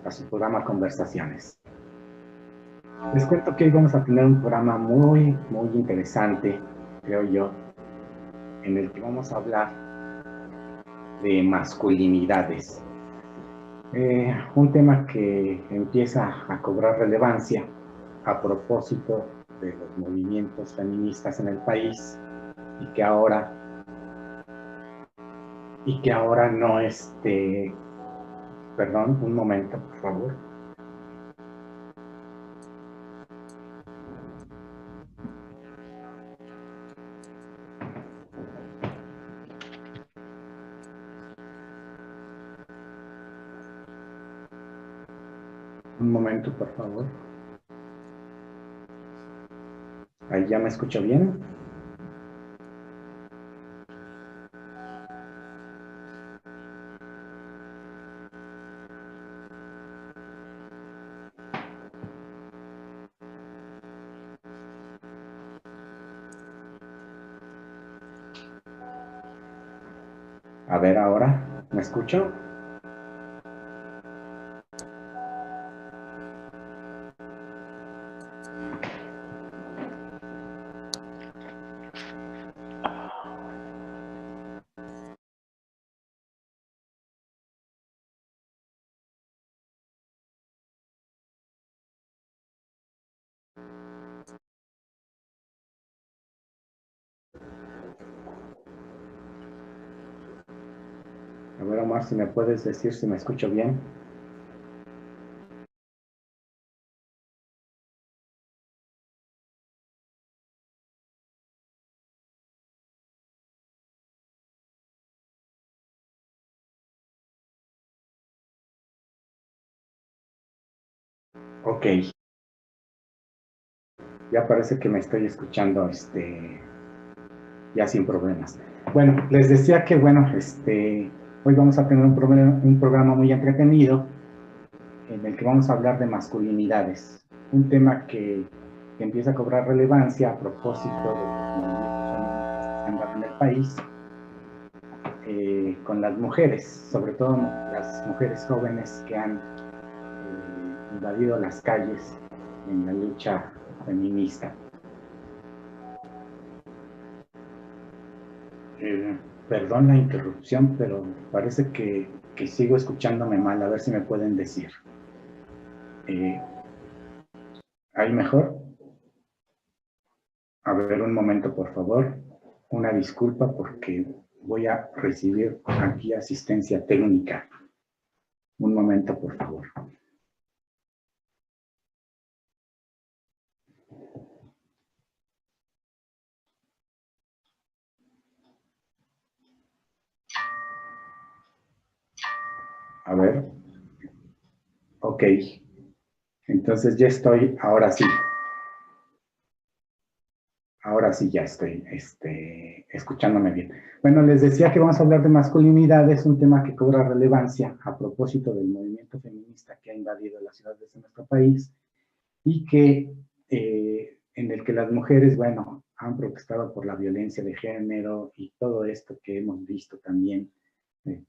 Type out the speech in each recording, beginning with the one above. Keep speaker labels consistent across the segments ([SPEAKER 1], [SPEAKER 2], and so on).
[SPEAKER 1] a su programa Conversaciones. Les cuento que hoy vamos a tener un programa muy interesante, creo yo, en el que vamos a hablar de masculinidades. Un tema que empieza a cobrar relevancia a propósito de los movimientos feministas en el país y que ahora no perdón, un momento, por favor. Un momento, por favor. ¿Ahí ya me escucho bien? A ver, ahora, ¿me escucho? A ver, Omar, si me puedes decir si me escucho bien. Ok. Ya parece que me estoy escuchando ya sin problemas. Bueno, les decía que hoy vamos a tener un programa muy entretenido en el que vamos a hablar de masculinidades, un tema que empieza a cobrar relevancia a propósito de los movimientos feministas que se han dado en el país, con las mujeres, sobre todo las mujeres jóvenes que han invadido las calles en la lucha feminista. Perdón la interrupción, pero parece que sigo escuchándome mal. A ver si me pueden decir. ¿Ahí mejor? A ver, un momento, por favor. Una disculpa porque voy a recibir aquí asistencia técnica. Un momento, por favor. A ver. Ok. Entonces ya estoy, ahora sí. Ahora sí ya estoy escuchándome bien. Bueno, les decía que vamos a hablar de masculinidad, es un tema que cobra relevancia a propósito del movimiento feminista que ha invadido las ciudades de nuestro país y en el que las mujeres, bueno, han protestado por la violencia de género y todo esto que hemos visto también,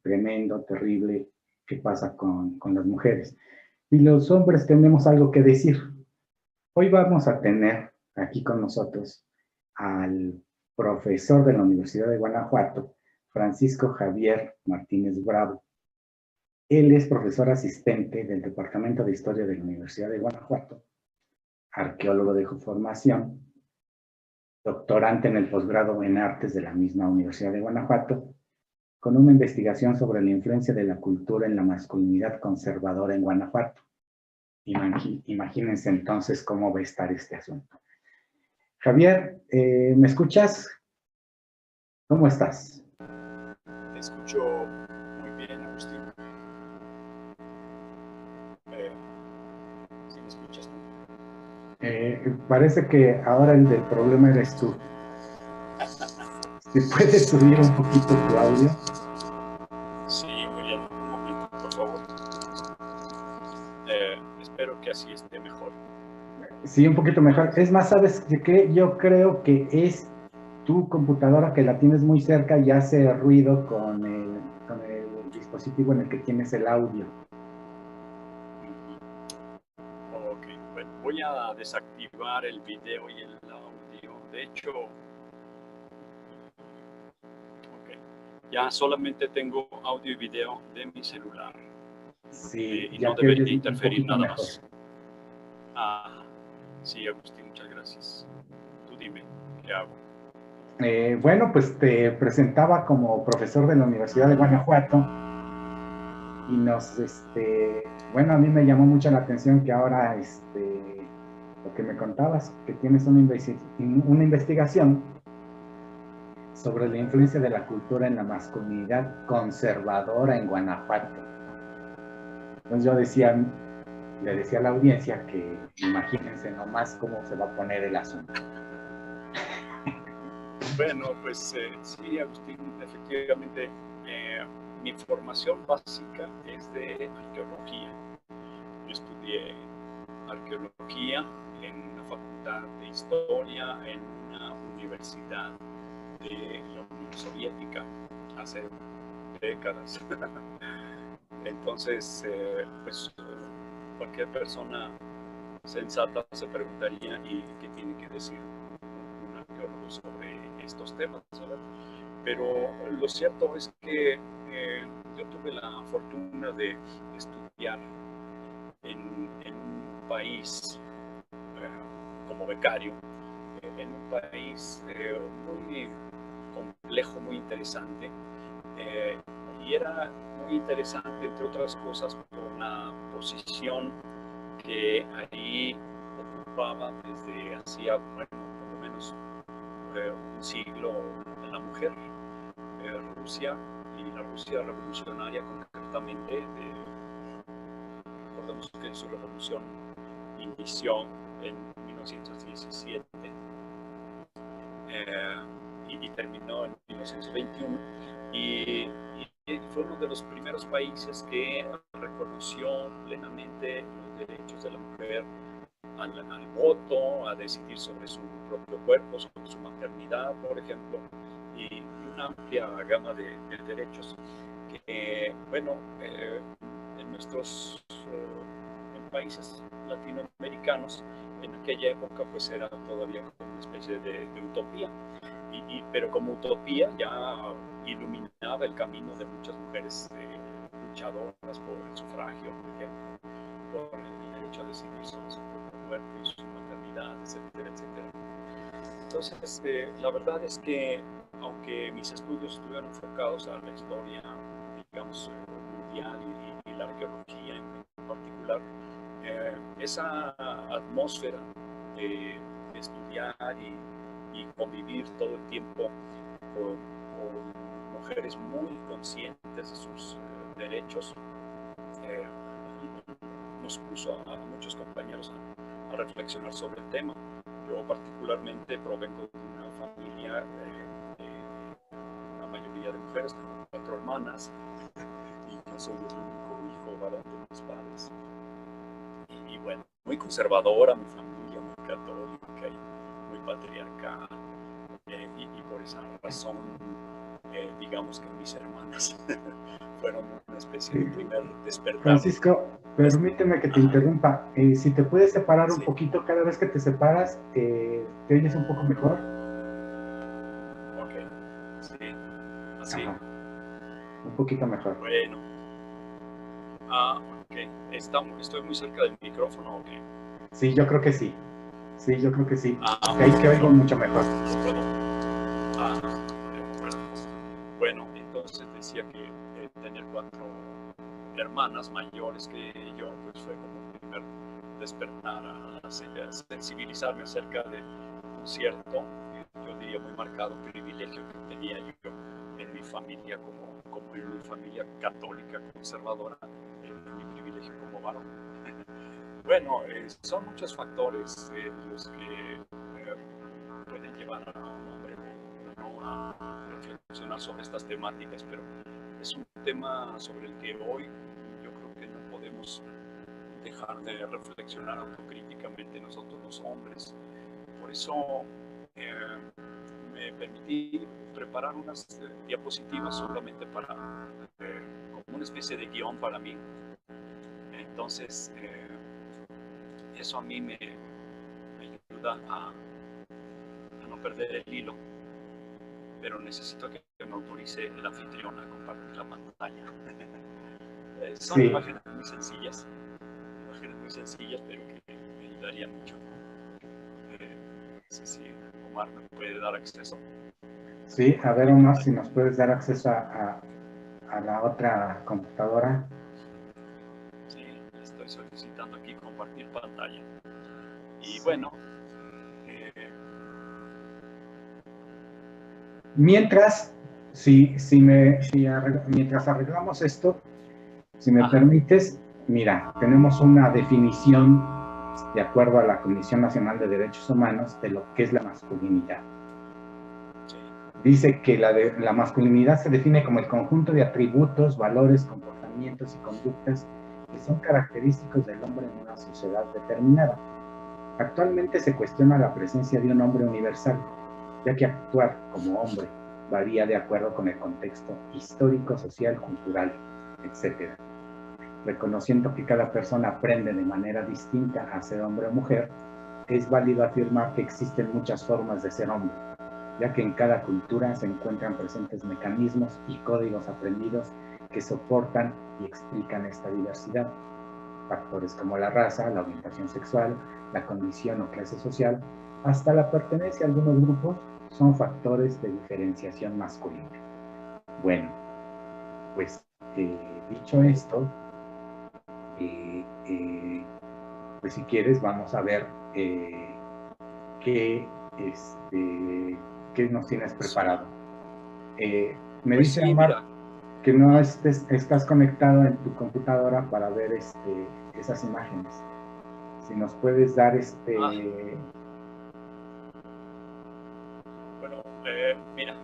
[SPEAKER 1] tremendo, terrible, que pasa con las mujeres. Y los hombres tenemos algo que decir. Hoy vamos a tener aquí con nosotros al profesor de la Universidad de Guanajuato, Francisco Javier Martínez Bravo. Él es profesor asistente del Departamento de Historia de la Universidad de Guanajuato, arqueólogo de formación, doctorante en el posgrado en Artes de la misma Universidad de Guanajuato, con una investigación sobre la influencia de la cultura en la masculinidad conservadora en Guanajuato. Imagínense entonces cómo va a estar este asunto. Javier, ¿me escuchas? ¿Cómo estás?
[SPEAKER 2] Te escucho muy bien, Agustín. ¿Sí me escuchas tú?
[SPEAKER 1] Parece que ahora el del problema eres tú. ¿Si puedes subir un poquito tu audio?
[SPEAKER 2] Sí, muy bien. Un momento, por favor. Espero que así esté mejor.
[SPEAKER 1] Sí, un poquito mejor. Es más, ¿sabes qué? Yo creo que es tu computadora que la tienes muy cerca y hace ruido con el dispositivo en el que tienes el audio.
[SPEAKER 2] voy a desactivar el video y el audio. De hecho, okay, ya solamente tengo audio y video de mi celular.
[SPEAKER 1] Sí,
[SPEAKER 2] Y
[SPEAKER 1] ya
[SPEAKER 2] no
[SPEAKER 1] te
[SPEAKER 2] debería
[SPEAKER 1] oyes un
[SPEAKER 2] interferir
[SPEAKER 1] poquito
[SPEAKER 2] nada
[SPEAKER 1] mejor.
[SPEAKER 2] más. Ah, sí, Agustín, muchas gracias. Tú dime, ¿qué hago?
[SPEAKER 1] Bueno, pues te presentaba como profesor de la Universidad de Guanajuato y bueno, a mí me llamó mucho la atención que ahora, lo que me contabas, que tienes una investigación sobre la influencia de la cultura en la masculinidad conservadora en Guanajuato. Entonces le decía a la audiencia que imagínense nomás cómo se va a poner el asunto.
[SPEAKER 2] Bueno, pues sí, Agustín, efectivamente, mi formación básica es de arqueología. Yo estudié arqueología en una facultad de historia en una universidad de la Unión Soviética hace décadas. Entonces, pues cualquier persona sensata se preguntaría, ¿y qué tiene que decir un arqueólogo sobre estos temas, ¿verdad? Pero lo cierto es que yo tuve la fortuna de estudiar en un país como becario, en un país muy complejo, muy interesante, y era muy interesante, entre otras cosas, por la posición que ahí ocupaba desde hacía, bueno, por lo menos un siglo la mujer. Rusia y la Rusia revolucionaria concretamente, recordemos que su revolución inició en 1917 y terminó en 1921 y fue uno de los primeros países que reconoció plenamente los derechos de la mujer al voto, a decidir sobre su propio cuerpo, sobre su maternidad, por ejemplo, y una amplia gama de derechos que, bueno, en nuestros en países latinoamericanos, en aquella época, pues era todavía una especie de utopía, pero como utopía ya iluminaba el camino de muchas mujeres luchadoras por el sufragio, por ejemplo, por el derecho a decidir sobre su propio cuerpo y su maternidad, etcétera, etcétera. Entonces, la verdad es que, aunque mis estudios estuvieron enfocados a la historia, digamos, mundial y la arqueología en particular, esa atmósfera de estudiar y convivir todo el tiempo con mujeres muy conscientes de sus derechos, nos puso a muchos compañeros a reflexionar sobre el tema. Yo particularmente provengo de una familia la mayoría de mujeres, tengo 4 hermanas y yo soy el único hijo varón de mis padres. Y bueno, muy conservadora mi familia, muy católica y muy patriarcal. Y por esa razón, digamos que mis hermanas fueron una especie de primer despertar.
[SPEAKER 1] Francisco, permíteme que te interrumpa. Si te puedes separar un
[SPEAKER 2] Sí.
[SPEAKER 1] poquito, cada vez que te separas, ¿te oyes un poco mejor?
[SPEAKER 2] Ok, sí, así.
[SPEAKER 1] Ajá. Un poquito mejor.
[SPEAKER 2] Bueno. Ok. ¿Estoy muy cerca del micrófono o qué?
[SPEAKER 1] Sí, yo creo que sí. Sí, yo creo que sí. Ahí te
[SPEAKER 2] Mejor.
[SPEAKER 1] oigo mucho mejor.
[SPEAKER 2] Bueno, entonces decía que tener 4 hermanas mayores que yo, pues fue como un primer despertar a sensibilizarme acerca de un cierto, yo diría muy marcado privilegio que tenía yo en mi familia como en mi familia católica conservadora, mi privilegio como varón. Bueno, son muchos factores los que pueden llevar a un hombre no a reflexionar sobre estas temáticas, pero es un tema sobre el que hoy yo creo que no podemos dejar de reflexionar autocríticamente nosotros los hombres. Por eso me permití preparar unas diapositivas solamente para como una especie de guión para mí. Entonces eso a mí me ayuda a no perder el hilo, pero necesito que me autorice el anfitrión a compartir la pantalla. Son
[SPEAKER 1] Sí,
[SPEAKER 2] imágenes muy sencillas, pero que me ayudarían mucho. No sé si Omar me puede dar acceso.
[SPEAKER 1] sí, a ver, Omar, si nos puedes dar acceso a la otra computadora.
[SPEAKER 2] Sí, estoy solicitando aquí compartir pantalla. Y
[SPEAKER 1] Sí.
[SPEAKER 2] bueno,
[SPEAKER 1] Mientras, mientras arreglamos esto, si me
[SPEAKER 2] ajá,
[SPEAKER 1] permites, mira, tenemos una definición de acuerdo a la Comisión Nacional de Derechos Humanos de lo que es la masculinidad.
[SPEAKER 2] sí,
[SPEAKER 1] Dice que la masculinidad se define como el conjunto de atributos, valores, comportamientos y conductas que son característicos del hombre en una sociedad determinada. Actualmente se cuestiona la presencia de un hombre universal, ya que actuar como hombre varía de acuerdo con el contexto histórico, social, cultural, etc. Reconociendo que cada persona aprende de manera distinta a ser hombre o mujer, es válido afirmar que existen muchas formas de ser hombre, ya que en cada cultura se encuentran presentes mecanismos y códigos aprendidos que soportan y explican esta diversidad. Factores como la raza, la orientación sexual, la condición o clase social, hasta la pertenencia a algunos grupos, son factores de diferenciación masculina. Bueno, pues dicho esto, pues si quieres vamos a ver qué, qué nos tienes preparado. Me
[SPEAKER 2] pues
[SPEAKER 1] dice
[SPEAKER 2] sí,
[SPEAKER 1] Omar
[SPEAKER 2] mira,
[SPEAKER 1] que no estás conectado en tu computadora para ver esas imágenes. Si nos puedes dar
[SPEAKER 2] bueno, mira,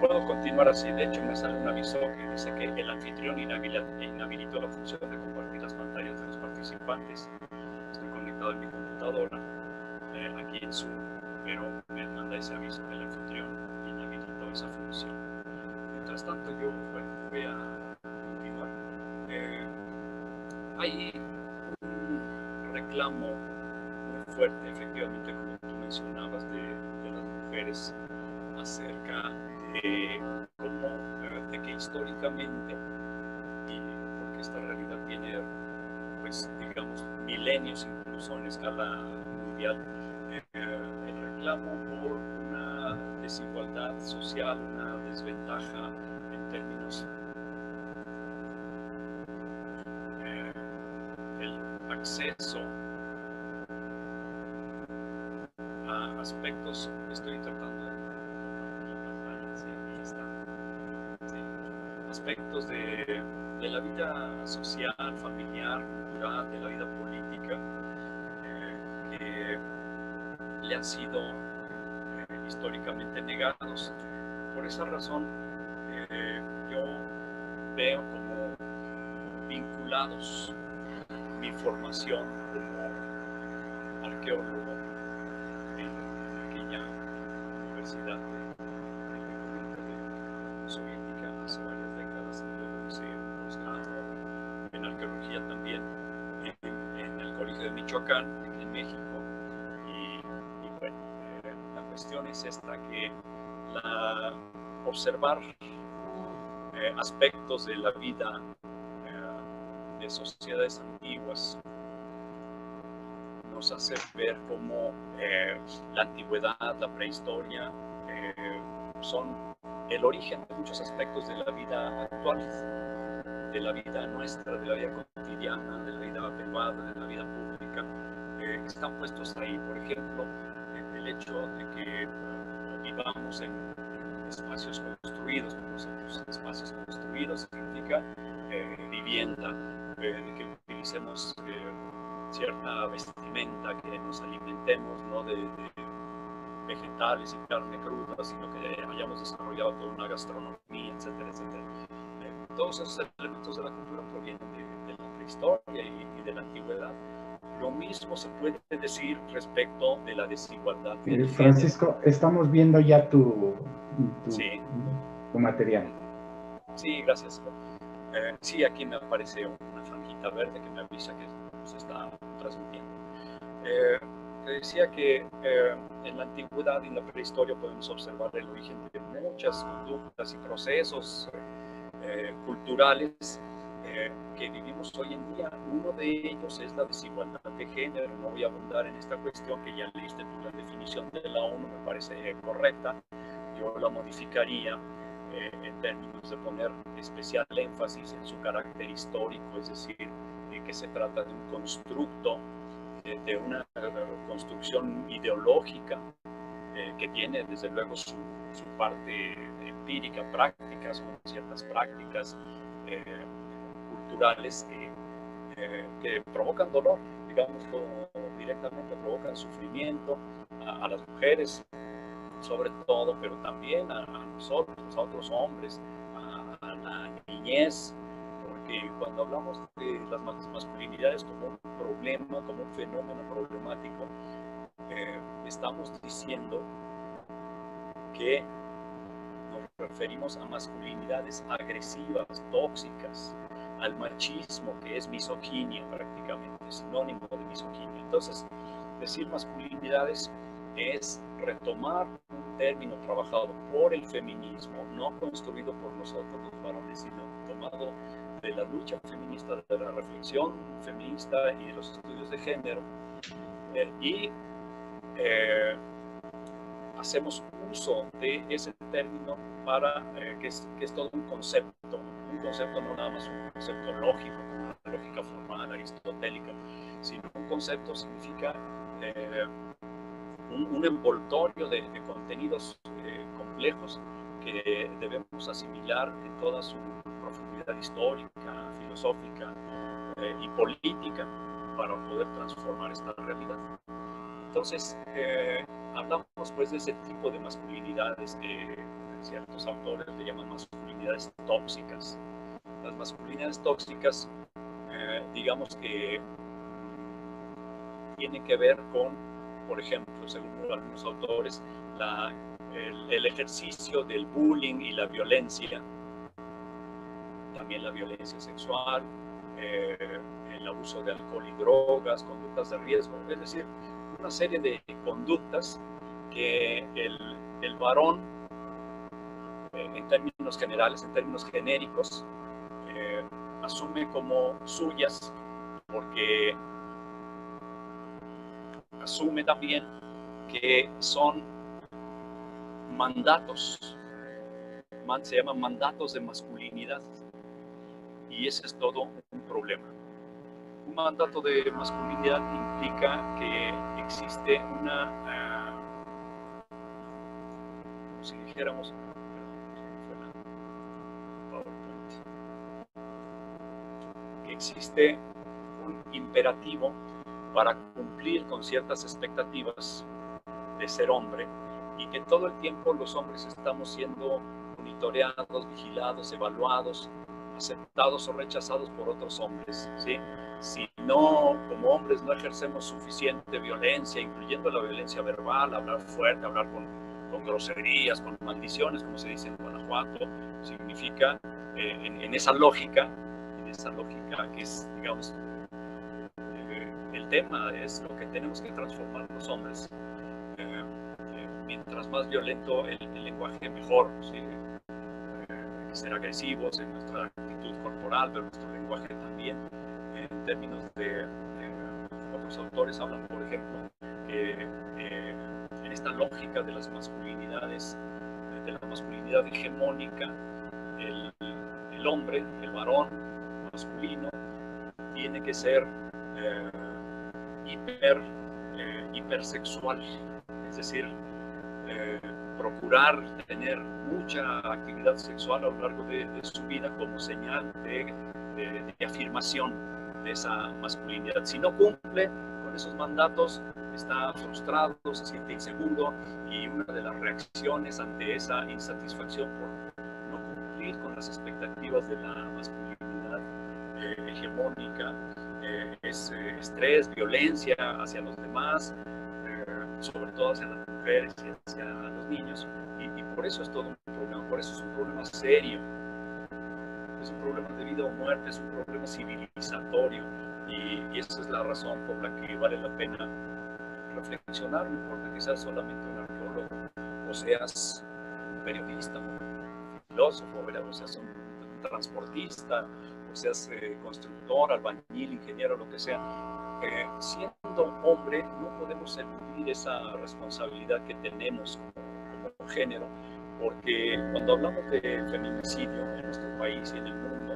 [SPEAKER 2] puedo continuar así. De hecho, me sale un aviso que dice que el anfitrión inhabilitó la función de compartir las pantallas de los participantes. Estoy conectado en mi computadora, aquí en Zoom, pero me manda ese aviso que el anfitrión inhabilitó esa función. Mientras tanto, yo voy a continuar. Hay un reclamo muy fuerte, efectivamente, como tú mencionabas, de las mujeres acerca de cómo, de que históricamente, y porque esta realidad tiene, pues, digamos, milenios incluso en escala mundial, el reclamo por una desigualdad social, una desventaja en términos del acceso a aspectos, estoy tratando de sí, aspectos de la vida social, familiar, cultural, de la vida política, que le han sido históricamente negados. Por esa razón, yo veo como vinculados mi formación como arqueólogo en aquella universidad soviética hace varias décadas, luego hice un posgrado en arqueología también en el Colegio de Michoacán, aquí en México, y bueno, la cuestión es esta, que observar aspectos de la vida de sociedades antiguas nos hace ver cómo la antigüedad, la prehistoria, son el origen de muchos aspectos de la vida actual, de la vida nuestra, de la vida cotidiana, de la vida privada, de la vida pública, están puestos ahí. Por ejemplo, el hecho de que vivamos en espacios construidos, por nosotros espacios construidos significa vivienda, de que utilicemos cierta vestimenta, que nos alimentemos, ¿no?, de vegetales y carne cruda, sino que hayamos desarrollado toda una gastronomía, etcétera, etcétera. Todos esos elementos de la cultura provienen de la prehistoria y de la antigüedad. Lo mismo se puede decir respecto de la desigualdad de
[SPEAKER 1] Francisco, estamos viendo ya tu
[SPEAKER 2] sí,
[SPEAKER 1] material.
[SPEAKER 2] sí, gracias. Sí, aquí me aparece una franjita verde que me avisa que se está transmitiendo. Te decía que en la antigüedad y en la prehistoria podemos observar el origen de muchas conductas y procesos culturales que vivimos hoy en día. Uno de ellos es la desigualdad de género. No voy a abundar en esta cuestión, que ya leíste tú la definición de la ONU, me parece correcta. Yo la modificaría en términos de poner especial énfasis en su carácter histórico, es decir, que se trata de un constructo, de una construcción ideológica que tiene desde luego su parte empírica, prácticas, con ciertas prácticas culturales que provocan dolor, digámoslo directamente, provocan sufrimiento a las mujeres sobre todo, pero también a nosotros, a otros hombres, a la niñez, porque cuando hablamos de las masculinidades como un problema, como un fenómeno problemático, estamos diciendo que nos referimos a masculinidades agresivas, tóxicas, al machismo, que es misoginia prácticamente, sinónimo de misoginia. Entonces, decir masculinidades es retomar un término trabajado por el feminismo, no construido por nosotros los varones, sino tomado de la lucha feminista, de la reflexión feminista y de los estudios de género, y hacemos uso de ese término para que es todo un concepto no nada más un concepto lógico, como una lógica formal aristotélica, sino un concepto significa un envoltorio de contenidos complejos que debemos asimilar en toda su profundidad histórica, filosófica y política para poder transformar esta realidad. Entonces, hablamos pues de ese tipo de masculinidades que ciertos autores le llaman masculinidades tóxicas. Las masculinidades tóxicas, digamos que tienen que ver con, por ejemplo, según algunos autores, el ejercicio del bullying y la violencia, también la violencia sexual, el abuso de alcohol y drogas, conductas de riesgo, es decir, una serie de conductas que el varón, en términos generales, en términos genéricos, asume como suyas, porque asume también que son mandatos, se llaman mandatos de masculinidad, y ese es todo un problema. Un mandato de masculinidad implica que existe una, como si dijéramos, que existe un imperativo para cumplir con ciertas expectativas de ser hombre, y que todo el tiempo los hombres estamos siendo monitoreados, vigilados, evaluados, aceptados o rechazados por otros hombres, ¿sí? Si no, como hombres, no ejercemos suficiente violencia, incluyendo la violencia verbal, hablar fuerte, hablar con groserías, con maldiciones, como se dice en Guanajuato, significa, en esa lógica que es, digamos, el tema es lo que tenemos que transformar los hombres. Mientras más violento el lenguaje, mejor, ¿sí? Hay que ser agresivos en nuestra actitud corporal, pero nuestro lenguaje también. En términos de otros autores hablan, por ejemplo, que en esta lógica de las masculinidades, de la masculinidad hegemónica, el hombre, el varón masculino, tiene que ser hipersexual, es decir, procurar tener mucha actividad sexual a lo largo de su vida como señal de afirmación de esa masculinidad. Si no cumple con esos mandatos, está frustrado, se siente inseguro, y una de las reacciones ante esa insatisfacción por no cumplir con las expectativas de la masculinidad hegemónica es estrés, violencia hacia los demás, sobre todo hacia las mujeres y hacia los niños, y por eso es todo un problema, por eso es un problema serio, es un problema de vida o muerte, es un problema civilizatorio, y esa es la razón por la que vale la pena reflexionar, no importa que seas solamente un arqueólogo, o seas un periodista, un filósofo, o seas un transportista, o seas constructor, albañil, ingeniero, lo que sea. Siendo hombre, no podemos eludir esa responsabilidad que tenemos como género, porque cuando hablamos de feminicidio en nuestro país y en el mundo,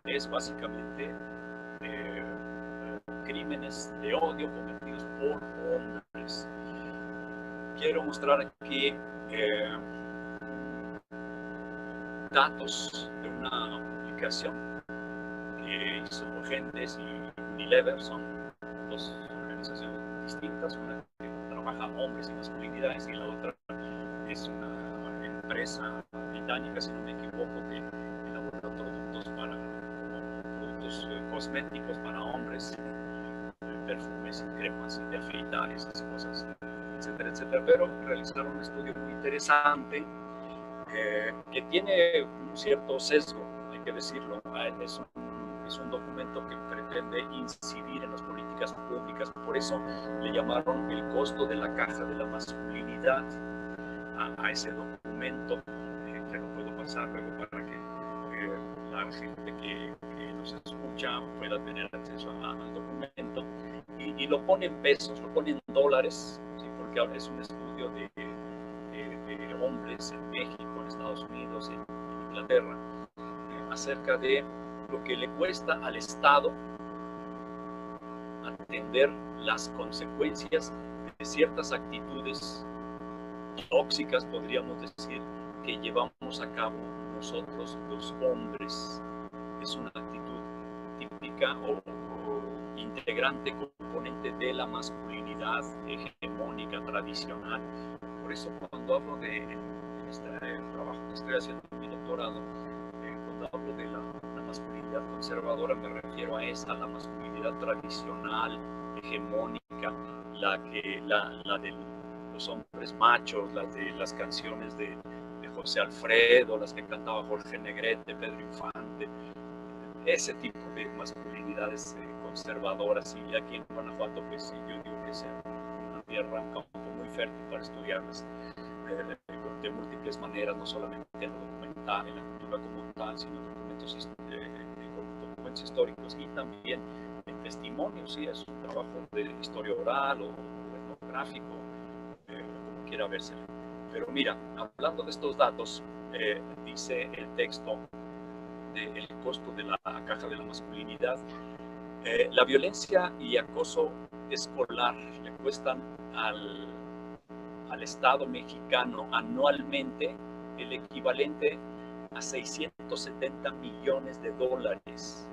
[SPEAKER 2] es básicamente crímenes de odio cometidos por hombres. Quiero mostrar aquí datos de una publicación que hizo Gentes y Unilever. Son dos organizaciones distintas, una que trabaja hombres y masculinidades y la otra es una empresa británica, si no me equivoco, que elabora productos cosméticos para hombres, perfumes y cremas de afeitar, esas cosas, etcétera, etcétera. Pero realizaron un estudio muy interesante que tiene un cierto sesgo, hay que decirlo. Es un documento que pretende incidir en las políticas públicas, por eso le llamaron el costo de la caja de la masculinidad a ese documento, que lo puedo pasar luego para que la gente que nos escucha pueda tener acceso al documento, y lo pone en pesos, lo pone en dólares, ¿sí? Porque ahora es un estudio de hombres en México, en Estados Unidos, en Inglaterra, acerca de lo que le cuesta al Estado atender las consecuencias de ciertas actitudes tóxicas, podríamos decir, que llevamos a cabo nosotros los hombres. Es una actitud típica o integrante, componente de la masculinidad hegemónica, tradicional. Por eso cuando hablo de este trabajo que estoy haciendo en mi doctorado, cuando hablo de la masculinidad conservadora, me refiero a esa, la masculinidad tradicional, hegemónica, la de los hombres machos, las de las canciones de José Alfredo, las que cantaba Jorge Negrete, Pedro Infante, ese tipo de masculinidades conservadoras. Y aquí en Guanajuato, pues sí, yo digo que es una tierra, un campo muy fértil para estudiarlas de múltiples maneras, no solamente en lo documental, en la cultura como tal, sino en documentos históricos y también en testimonios. Sí, es un trabajo de historia oral o etnográfico, como quiera verse. Pero mira, hablando de estos datos, dice el texto del costo de la caja de la masculinidad, la violencia y acoso escolar le cuestan al Estado mexicano anualmente el equivalente a 670 millones de dólares.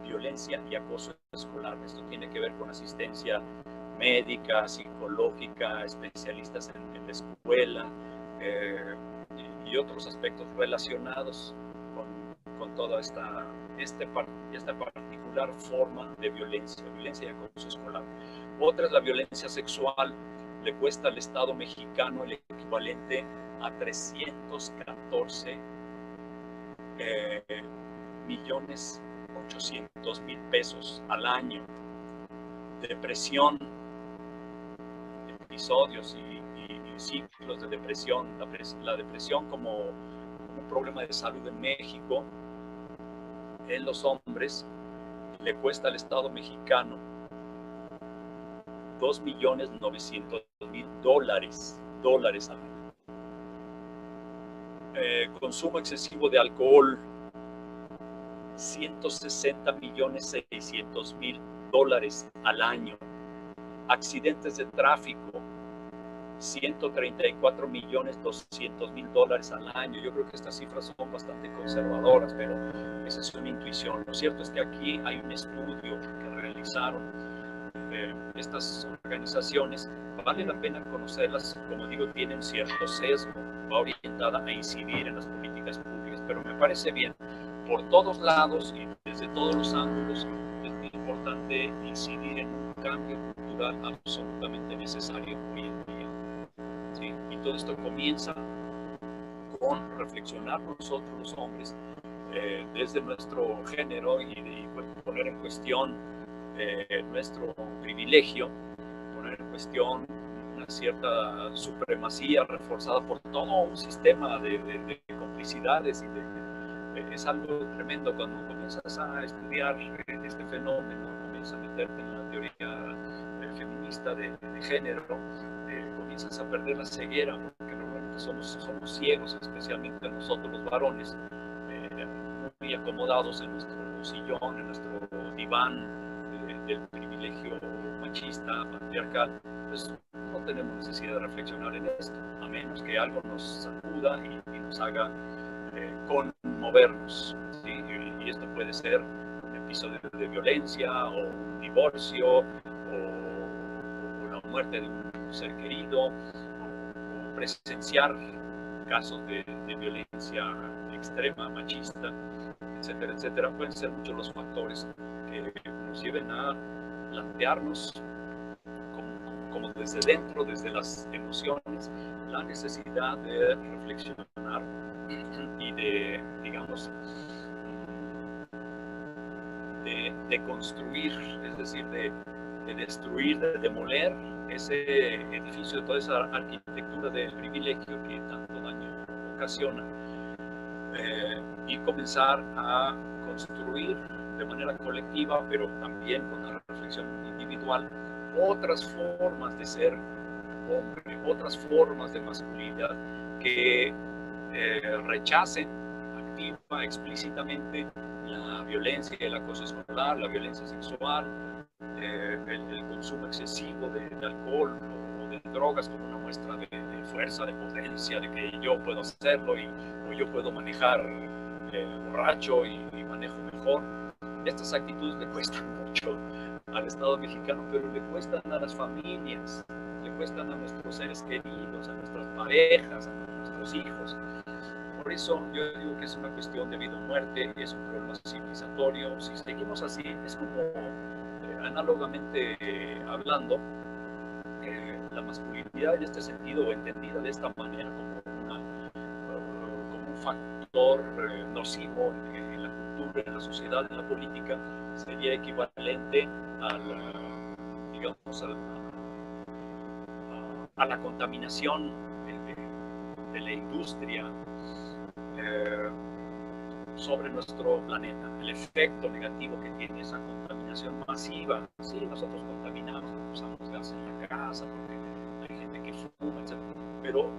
[SPEAKER 2] Violencia y acoso escolar. Esto tiene que ver con asistencia médica, psicológica, especialistas en la escuela y otros aspectos relacionados con toda esta particular forma de violencia y acoso escolar. Otra es la violencia sexual. Le cuesta al Estado mexicano el equivalente a 314 millones 800 mil pesos al año. Depresión, episodios y ciclos de depresión, la depresión como un problema de salud en México, en los hombres, le cuesta al Estado mexicano $2.900.000 dólares al año. Consumo excesivo de alcohol, $160.600.000 al año. Accidentes de tráfico, $134.200.000 al año. Yo creo que estas cifras son bastante conservadoras, pero esa es una intuición. Lo cierto es que aquí hay un estudio que realizaron estas organizaciones. Vale la pena conocerlas. Como digo, tienen cierto sesgo, va orientada a incidir en las políticas públicas, pero me parece bien. Por todos lados y desde todos los ángulos es muy importante incidir en un cambio cultural absolutamente necesario hoy en día. ¿Sí? Y todo esto comienza con reflexionar nosotros los hombres desde nuestro género y poner en cuestión nuestro privilegio, poner en cuestión una cierta supremacía reforzada por todo un sistema de complicidades es algo tremendo cuando comienzas a estudiar este fenómeno, comienzas a meterte en la teoría feminista de género, comienzas a perder la ceguera, porque normalmente somos ciegos, especialmente nosotros los varones, muy acomodados en nuestro sillón, en nuestro diván del privilegio machista, patriarcal. Pues no tenemos necesidad de reflexionar en esto, a menos que algo nos sacuda y nos haga conmovernos, ¿sí? Y esto puede ser un episodio de violencia o un divorcio o la muerte de un ser querido o presenciar casos de violencia extrema, machista, etcétera, etcétera. Pueden ser muchos los factores que nos lleven a plantearnos como desde dentro, desde las emociones, la necesidad de reflexionar y de, digamos, de construir, es decir, de destruir, de demoler ese edificio, toda esa arquitectura del privilegio que tanto daño ocasiona, y comenzar a construir de manera colectiva, pero también con una reflexión individual, otras formas de ser hombre, otras formas de masculinidad que rechacen activa, explícitamente la violencia, el acoso escolar, la violencia sexual, el consumo excesivo de alcohol o de drogas como una muestra de fuerza, de potencia, de que yo puedo hacerlo o yo puedo manejar borracho y manejo mejor. Estas actitudes le cuestan mucho al Estado mexicano, pero le cuestan a las familias, le cuestan a nuestros seres queridos, a nuestras parejas, a nuestros hijos. Por eso yo digo que es una cuestión de vida o muerte, es un problema civilizatorio. Si seguimos así, es como, análogamente hablando, la masculinidad en este sentido, entendida de esta manera como un factor nocivo en la cultura, en la sociedad, en la política, sería equivalente digamos, a la contaminación de la industria sobre nuestro planeta, el efecto negativo que tiene esa contaminación masiva. Sí, nosotros contaminamos, usamos gas en la casa, porque hay gente que fuma, etc. Pero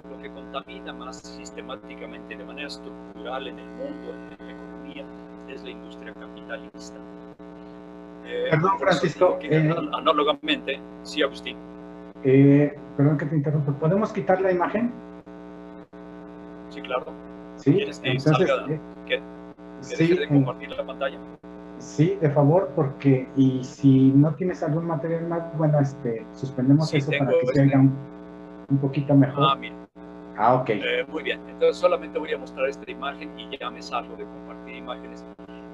[SPEAKER 2] lo que contamina más sistemáticamente, de manera estructural en el mundo, en la economía, es la industria capitalista.
[SPEAKER 1] Perdón, Francisco.
[SPEAKER 2] Análogamente, sí, Agustín.
[SPEAKER 1] Perdón que te interrumpa. ¿Podemos quitar la imagen?
[SPEAKER 2] Sí, claro.
[SPEAKER 1] Sí,
[SPEAKER 2] ¿Quieres que
[SPEAKER 1] entonces,
[SPEAKER 2] salga? ¿Que
[SPEAKER 1] sí,
[SPEAKER 2] deje de compartir la pantalla?
[SPEAKER 1] Sí, de favor, porque, y si no tienes algún material más, bueno, suspendemos eso para que se oiga un poquito mejor.
[SPEAKER 2] Mira.
[SPEAKER 1] Ok.
[SPEAKER 2] Muy bien, entonces solamente voy a mostrar esta imagen y ya me salgo de compartir imágenes.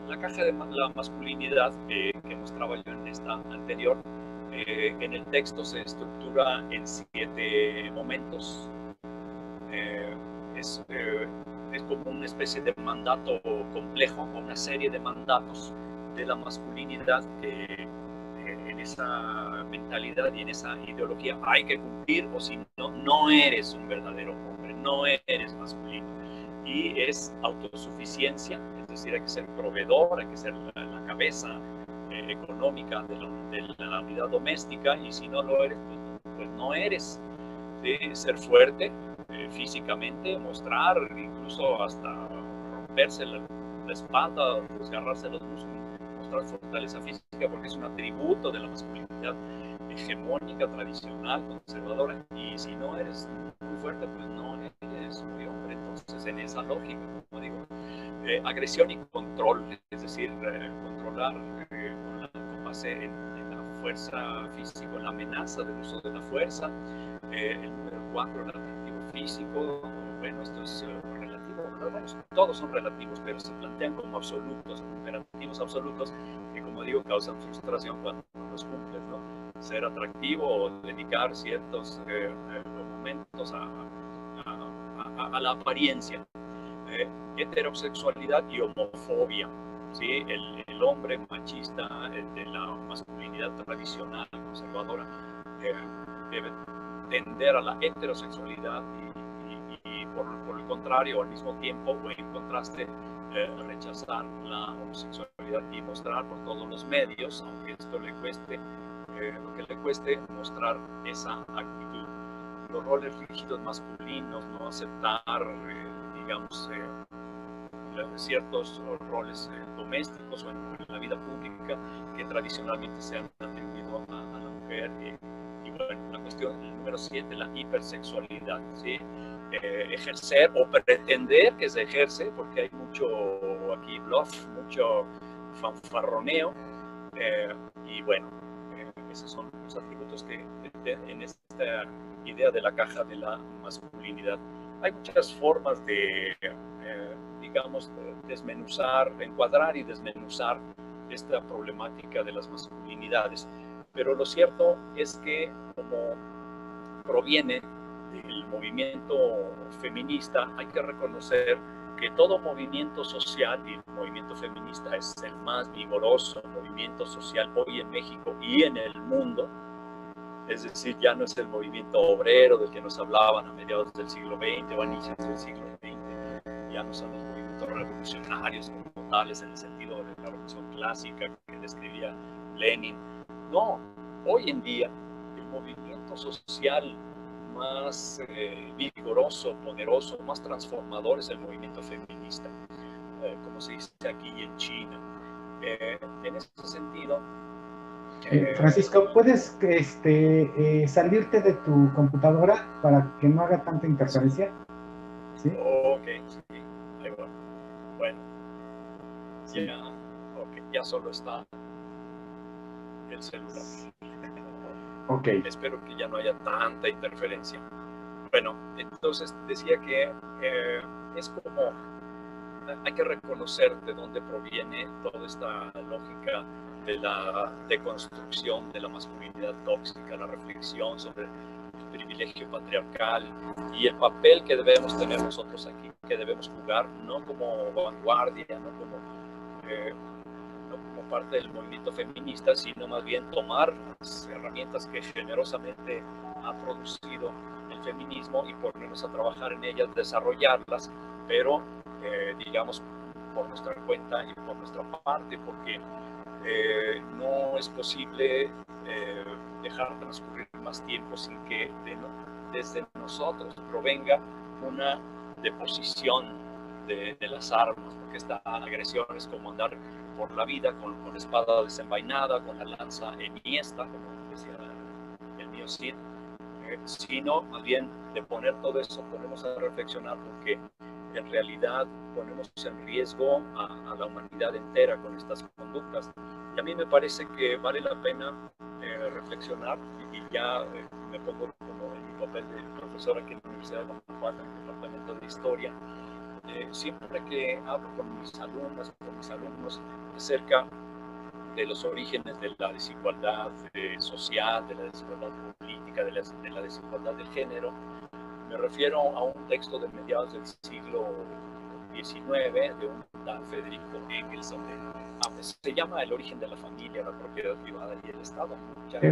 [SPEAKER 2] La caja de la masculinidad que mostraba yo en esta anterior, en el texto se estructura en 7 momentos. Es como una especie de mandato complejo, una serie de mandatos de la masculinidad que en esa mentalidad y en esa ideología hay que cumplir, o si no, no eres un verdadero hombre, no eres masculino. Y es autosuficiencia, es decir, hay que ser proveedor, hay que ser la cabeza económica de la unidad doméstica, y si no lo eres, pues no eres. ¿Sí? Ser fuerte físicamente, mostrar, incluso hasta romperse la espalda, desgarrarse los músculos, mostrar fortaleza física, porque es un atributo de la masculinidad hegemónica, tradicional, conservadora. Y si no eres muy fuerte, pues no eres muy hombre. Entonces, en esa lógica, como digo, agresión y control, es decir, controlar con base en la fuerza física, en la amenaza del uso de la fuerza. El número 4, el atractivo físico. Bueno, esto es relativo, ¿no? Bueno, todos son relativos, pero se plantean como absolutos, imperativos absolutos, que, como digo, causan frustración cuando no los cumples, ¿no? Ser atractivo o dedicar ciertos momentos a la apariencia. Heterosexualidad y homofobia, ¿sí? El hombre machista, el de la masculinidad tradicional, conservadora, debe tender a la heterosexualidad y por el contrario, al mismo tiempo o en contraste, rechazar la homosexualidad y mostrar por todos los medios, aunque esto le cueste, lo que le cueste, mostrar esa actitud. Los roles rígidos masculinos, no aceptar, digamos, ciertos roles domésticos o en la vida pública que tradicionalmente se han atribuido a la mujer. Y bueno, la cuestión número 7, la hipersexualidad, ¿sí? Ejercer o pretender que se ejerce, porque hay mucho aquí bluff, mucho fanfarroneo, y bueno, esos son los atributos que en esta idea de la caja de la masculinidad. Hay muchas formas de, digamos, desmenuzar, encuadrar y desmenuzar esta problemática de las masculinidades, pero lo cierto es que como proviene del movimiento feminista, hay que reconocer que todo movimiento social, y el movimiento feminista es el más vigoroso movimiento social hoy en México y en el mundo, es decir, ya no es el movimiento obrero del que nos hablaban a mediados del siglo XX o a inicios del siglo XX, ya no son los movimientos revolucionarios como tales en el sentido de la revolución clásica que describía Lenin. No, hoy en día el movimiento social más vigoroso, poderoso, más transformador es el movimiento feminista, como se dice aquí en China. En ese sentido,
[SPEAKER 1] Francisco, ¿puedes salirte de tu computadora para que no haga tanta interferencia? ¿Sí?
[SPEAKER 2] Ok, sí, ahí va. Bueno, sí. Ya solo está el celular.
[SPEAKER 1] Ok.
[SPEAKER 2] Espero que ya no haya tanta interferencia. Bueno, entonces decía que es como hay que reconocer de dónde proviene toda esta lógica de la deconstrucción de la masculinidad tóxica, la reflexión sobre el privilegio patriarcal y el papel que debemos tener nosotros aquí, que debemos jugar no como vanguardia, no como parte del movimiento feminista, sino más bien tomar las herramientas que generosamente ha producido el feminismo y ponernos a trabajar en ellas, desarrollarlas, pero digamos por nuestra cuenta y por nuestra parte, porque no es posible dejar transcurrir más tiempo sin que desde nosotros provenga una deposición de las armas, porque esta agresión es como andar por la vida con la espada desenvainada, con la lanza enhiesta, como decía el mío Cid, sino más bien de poner todo eso, ponemos a reflexionar, porque en realidad ponemos en riesgo a la humanidad entera con estas conductas. Y a mí me parece que vale la pena reflexionar, y ya me pongo como en mi papel de profesor aquí en la Universidad de Guanajuato, en el Departamento de Historia. Siempre que hablo con mis alumnas, con mis alumnos acerca de los orígenes de la desigualdad social, de la desigualdad política, de la desigualdad de género, me refiero a un texto de mediados del siglo XIX de un tal Federico Engels, donde se llama El origen de la familia, la propiedad privada y el Estado.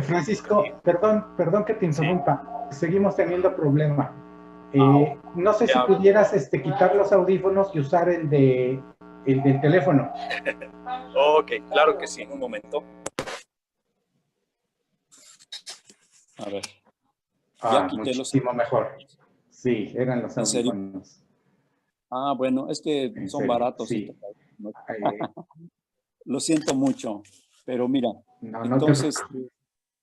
[SPEAKER 1] Francisco, perdón que te interrumpa, ¿sí? Seguimos teniendo problema. No sé si
[SPEAKER 2] hablo.
[SPEAKER 1] pudieras quitar los audífonos y usar el del teléfono.
[SPEAKER 2] Ok, claro que sí, un momento. A ver.
[SPEAKER 1] Ya quité muchísimo mejor. Sí, eran los audífonos.
[SPEAKER 2] Ah, bueno, es que son baratos.
[SPEAKER 1] Sí.
[SPEAKER 2] Lo siento mucho, pero mira,
[SPEAKER 1] no
[SPEAKER 2] entonces,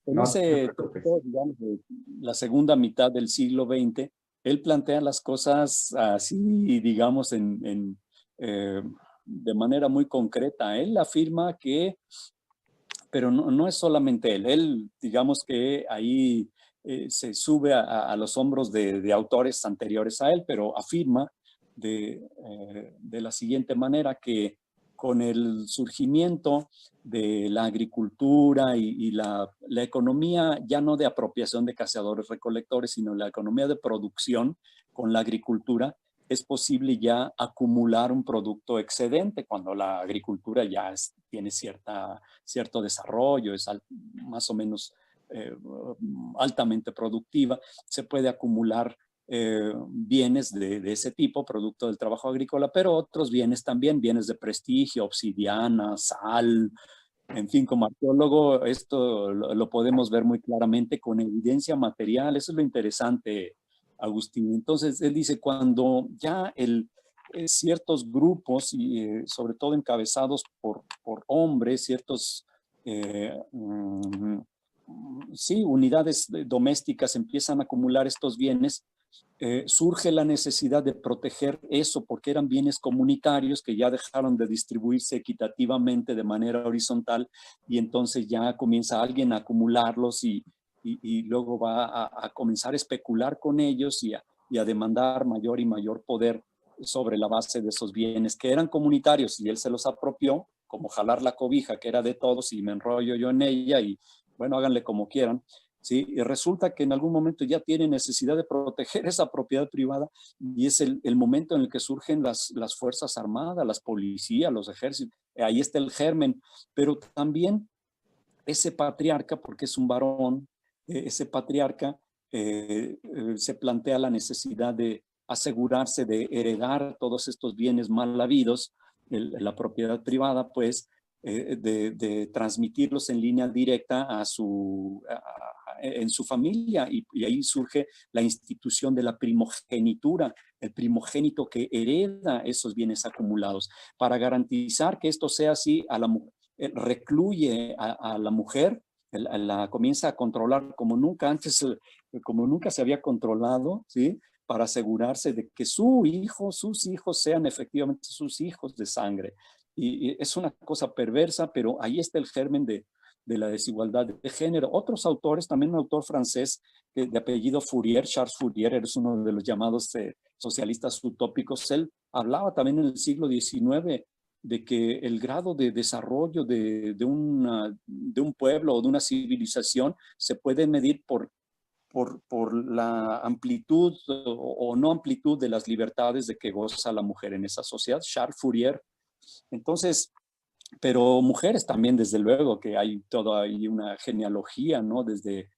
[SPEAKER 1] en
[SPEAKER 2] ese texto, digamos, de la segunda mitad del siglo XX, él plantea las cosas así, digamos, de manera muy concreta. Él afirma que, pero no es solamente él, digamos que ahí se sube a los hombros de autores anteriores a él, pero afirma de la siguiente manera que con el surgimiento de la agricultura y la economía ya no de apropiación de cazadores-recolectores, sino la economía de producción con la agricultura, es posible ya acumular un producto excedente cuando la agricultura ya tiene cierto desarrollo, es más o menos altamente productiva, se puede acumular bienes de ese tipo, producto del trabajo agrícola, pero otros bienes también, bienes de prestigio, obsidiana, sal, en fin, como arqueólogo esto lo podemos ver muy claramente con evidencia material. Eso es lo interesante, Agustín. Entonces, él dice, cuando ya ciertos grupos, y sobre todo encabezados por hombres, ciertos, sí, unidades domésticas empiezan a acumular estos bienes, surge la necesidad de proteger eso porque eran bienes comunitarios que ya dejaron de distribuirse equitativamente de manera horizontal y entonces ya comienza alguien a acumularlos y luego va a comenzar a especular con ellos y a demandar mayor y mayor poder sobre la base de esos bienes que eran comunitarios y él se los apropió, como jalar la cobija que era de todos y me enrollo yo en ella y bueno, háganle como quieran. ¿Sí? Y resulta que en algún momento ya tiene necesidad de proteger esa propiedad privada y es el momento en el que surgen las Fuerzas Armadas, las policías, los ejércitos. Ahí está el germen, pero también ese patriarca, porque es un varón, ese patriarca se plantea la necesidad de asegurarse de heredar todos estos bienes mal habidos, la propiedad privada, pues, de transmitirlos en línea directa en su familia y ahí surge la institución de la primogenitura, el primogénito que hereda esos bienes acumulados. Para garantizar que esto sea así, recluye a la mujer, la comienza a controlar como nunca antes, como nunca se había controlado, ¿sí? Para asegurarse de que su hijo, sus hijos sean efectivamente sus hijos de sangre. Y es una cosa perversa, pero ahí está el germen de la desigualdad de género. Otros autores, también un autor francés de apellido Fourier, Charles Fourier, es uno de los llamados socialistas utópicos, él hablaba también en el siglo XIX de que el grado de desarrollo de un pueblo o de una civilización se puede medir por la amplitud o no amplitud de las libertades de que goza la mujer en esa sociedad. Charles Fourier. Entonces, pero mujeres también, desde luego, que hay toda ahí una genealogía, ¿no? Desde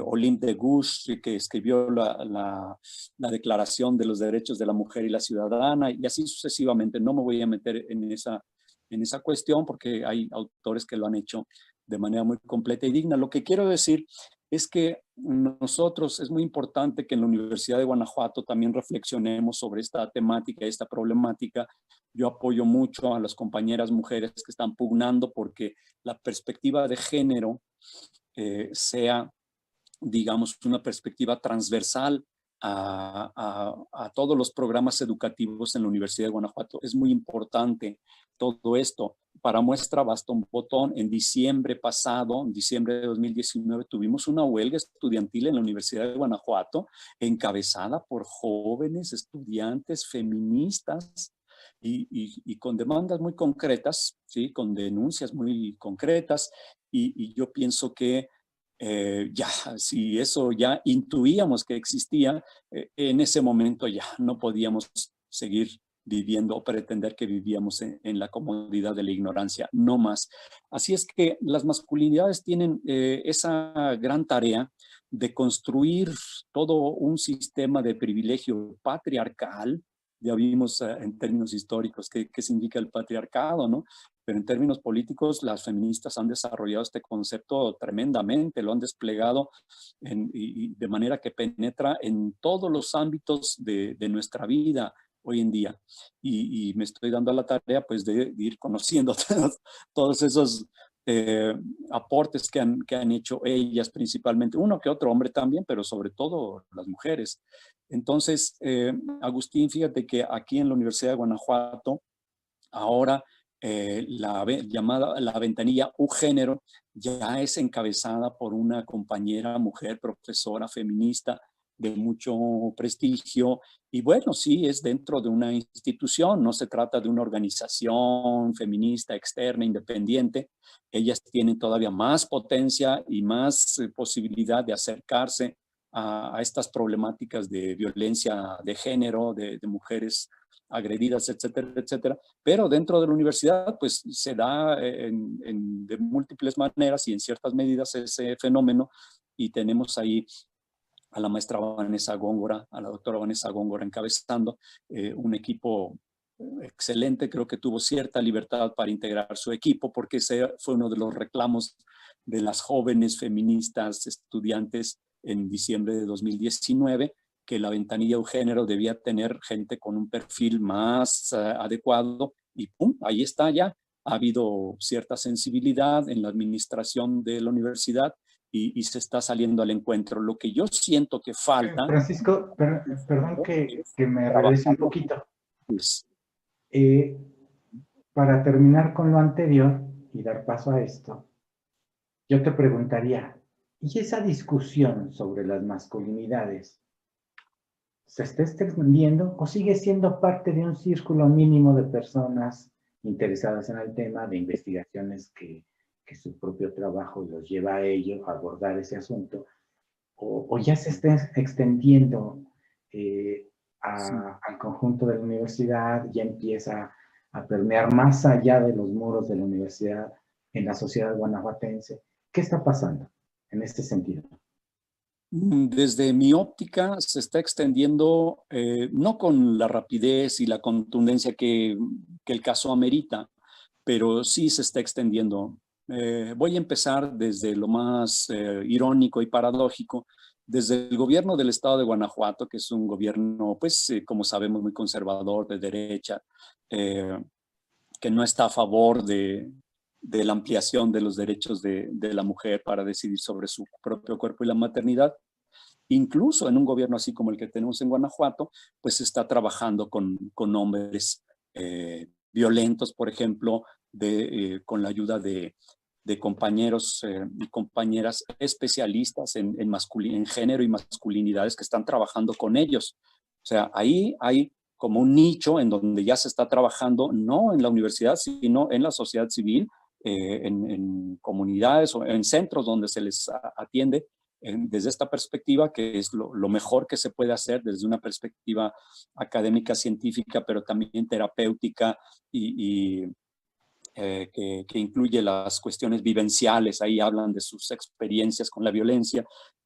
[SPEAKER 2] Olympe de Gouges, que escribió la Declaración de los Derechos de la Mujer y la Ciudadana, y así sucesivamente. No me voy a meter en esa cuestión porque hay autores que lo han hecho de manera muy completa y digna. Lo que quiero decir es que nosotros, es muy importante que en la Universidad de Guanajuato también reflexionemos sobre esta temática, esta problemática. Yo apoyo mucho a las compañeras mujeres que están pugnando porque la perspectiva de género sea, digamos, una perspectiva transversal a todos los programas educativos en la Universidad de Guanajuato. Es muy importante todo esto. Para muestra, basta un botón. En diciembre pasado, en diciembre de 2019, tuvimos una huelga estudiantil en la Universidad de Guanajuato, encabezada por jóvenes estudiantes feministas y con demandas muy concretas, ¿sí? Con denuncias muy concretas. Y yo pienso que ya, si eso ya intuíamos que existía, en ese momento ya no podíamos seguir viviendo o pretender que vivíamos en la comodidad de la ignorancia, no más. Así es que las masculinidades tienen esa gran tarea de construir todo un sistema de privilegio patriarcal. Ya vimos en términos históricos qué significa el patriarcado, ¿no? Pero en términos políticos, las feministas han desarrollado este concepto tremendamente, lo han desplegado y de manera que penetra en todos los ámbitos de nuestra vida hoy en día. Y me estoy dando a la tarea pues de ir conociendo todos esos aportes que han hecho ellas principalmente, uno que otro hombre también, pero sobre todo las mujeres. Entonces, Agustín, fíjate que aquí en la Universidad de Guanajuato, ahora la ventanilla U-Género ya es encabezada por una compañera mujer, profesora feminista de mucho prestigio. Y bueno, sí, es dentro de una institución, no se trata de una organización feminista externa, independiente. Ellas tienen todavía más potencia y más posibilidad de acercarse a estas problemáticas de violencia de género, de mujeres
[SPEAKER 3] agredidas, etcétera, etcétera. Pero dentro de la universidad, pues se da de múltiples maneras y en ciertas medidas ese fenómeno, y tenemos ahí a la maestra Vanessa Góngora, a la doctora Vanessa Góngora encabezando un equipo excelente. Creo que tuvo cierta libertad para integrar su equipo, porque ese fue uno de los reclamos de las jóvenes feministas estudiantes en diciembre de 2019, que la ventanilla de género debía tener gente con un perfil más adecuado, y ¡pum!, ahí está ya. Ha habido cierta sensibilidad en la administración de la universidad y se está saliendo al encuentro. Lo que yo siento que falta...
[SPEAKER 1] Francisco, perdón que me regrese un poquito.
[SPEAKER 3] Pues,
[SPEAKER 1] Para terminar con lo anterior y dar paso a esto, yo te preguntaría, ¿y esa discusión sobre las masculinidades se está extendiendo o sigue siendo parte de un círculo mínimo de personas interesadas en el tema, de investigaciones que su propio trabajo los lleva a ello, a abordar ese asunto, o ya se está extendiendo al conjunto de la universidad, ya empieza a permear más allá de los muros de la universidad en la sociedad guanajuatense? ¿Qué está pasando en este sentido?
[SPEAKER 3] Desde mi óptica se está extendiendo, no con la rapidez y la contundencia que el caso amerita, pero sí se está extendiendo. Voy a empezar desde lo más irónico y paradójico, desde el gobierno del estado de Guanajuato, que es un gobierno, pues, como sabemos, muy conservador, de derecha, que no está a favor de la ampliación de los derechos de la mujer para decidir sobre su propio cuerpo y la maternidad. Incluso en un gobierno así como el que tenemos en Guanajuato, pues se está trabajando con hombres violentos, por ejemplo, con la ayuda de compañeros y compañeras especialistas en género y masculinidades, que están trabajando con ellos. O sea, ahí hay como un nicho en donde ya se está trabajando, no en la universidad, sino en la sociedad civil, en comunidades o en centros donde se les atiende desde esta perspectiva, que es lo mejor que se puede hacer desde una perspectiva académica, científica, pero también terapéutica que incluye las cuestiones vivenciales. Ahí hablan de sus experiencias con la violencia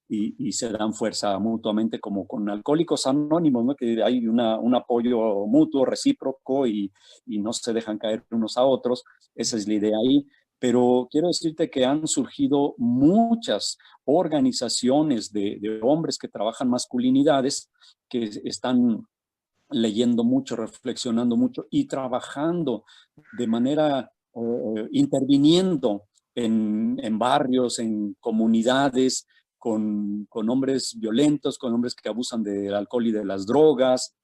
[SPEAKER 3] y se dan fuerza mutuamente, como con Alcohólicos Anónimos, ¿no? Que hay un apoyo mutuo, recíproco, y no se dejan caer unos a otros. Esa es la idea ahí. Pero quiero decirte que han surgido muchas organizaciones de hombres que trabajan masculinidades, que están leyendo mucho, reflexionando mucho y trabajando de manera, interviniendo en barrios, en comunidades, con hombres violentos, con hombres que abusan del alcohol y de las drogas.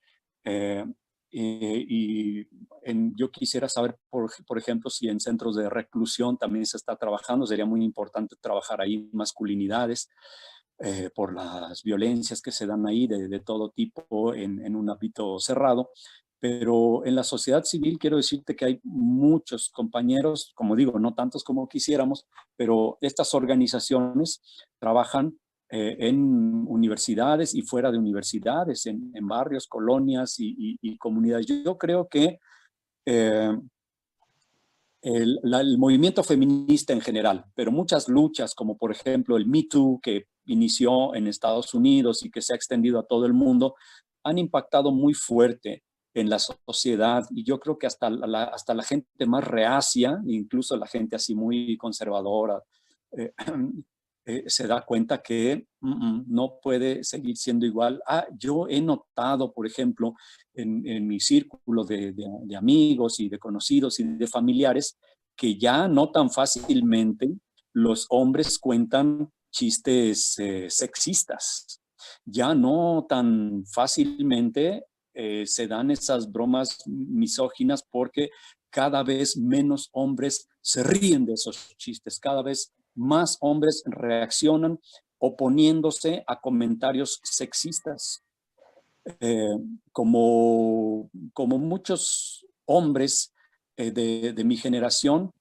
[SPEAKER 3] Yo quisiera saber, por ejemplo, si en centros de reclusión también se está trabajando. Sería muy importante trabajar ahí masculinidades, por las violencias que se dan ahí de todo tipo en un ámbito cerrado. Pero en la sociedad civil quiero decirte que hay muchos compañeros, como digo, no tantos como quisiéramos, pero estas organizaciones trabajan en universidades y fuera de universidades, en barrios, colonias y comunidades. Yo creo que eh, el movimiento feminista en general, pero muchas luchas, como por ejemplo el Me Too, que inició en Estados Unidos y que se ha extendido a todo el mundo, han impactado muy fuerte en la sociedad, y yo creo que hasta la gente más reacia, incluso la gente así muy conservadora, eh, se da cuenta que no puede seguir siendo igual. Yo he notado, por ejemplo, en mi círculo de amigos y de conocidos y de familiares, que ya no tan fácilmente los hombres cuentan chistes sexistas. Ya no tan fácilmente se dan esas bromas misóginas, porque cada vez menos hombres se ríen de esos chistes, cada vez más hombres reaccionan oponiéndose a comentarios sexistas. Eh, como muchos hombres de mi generación,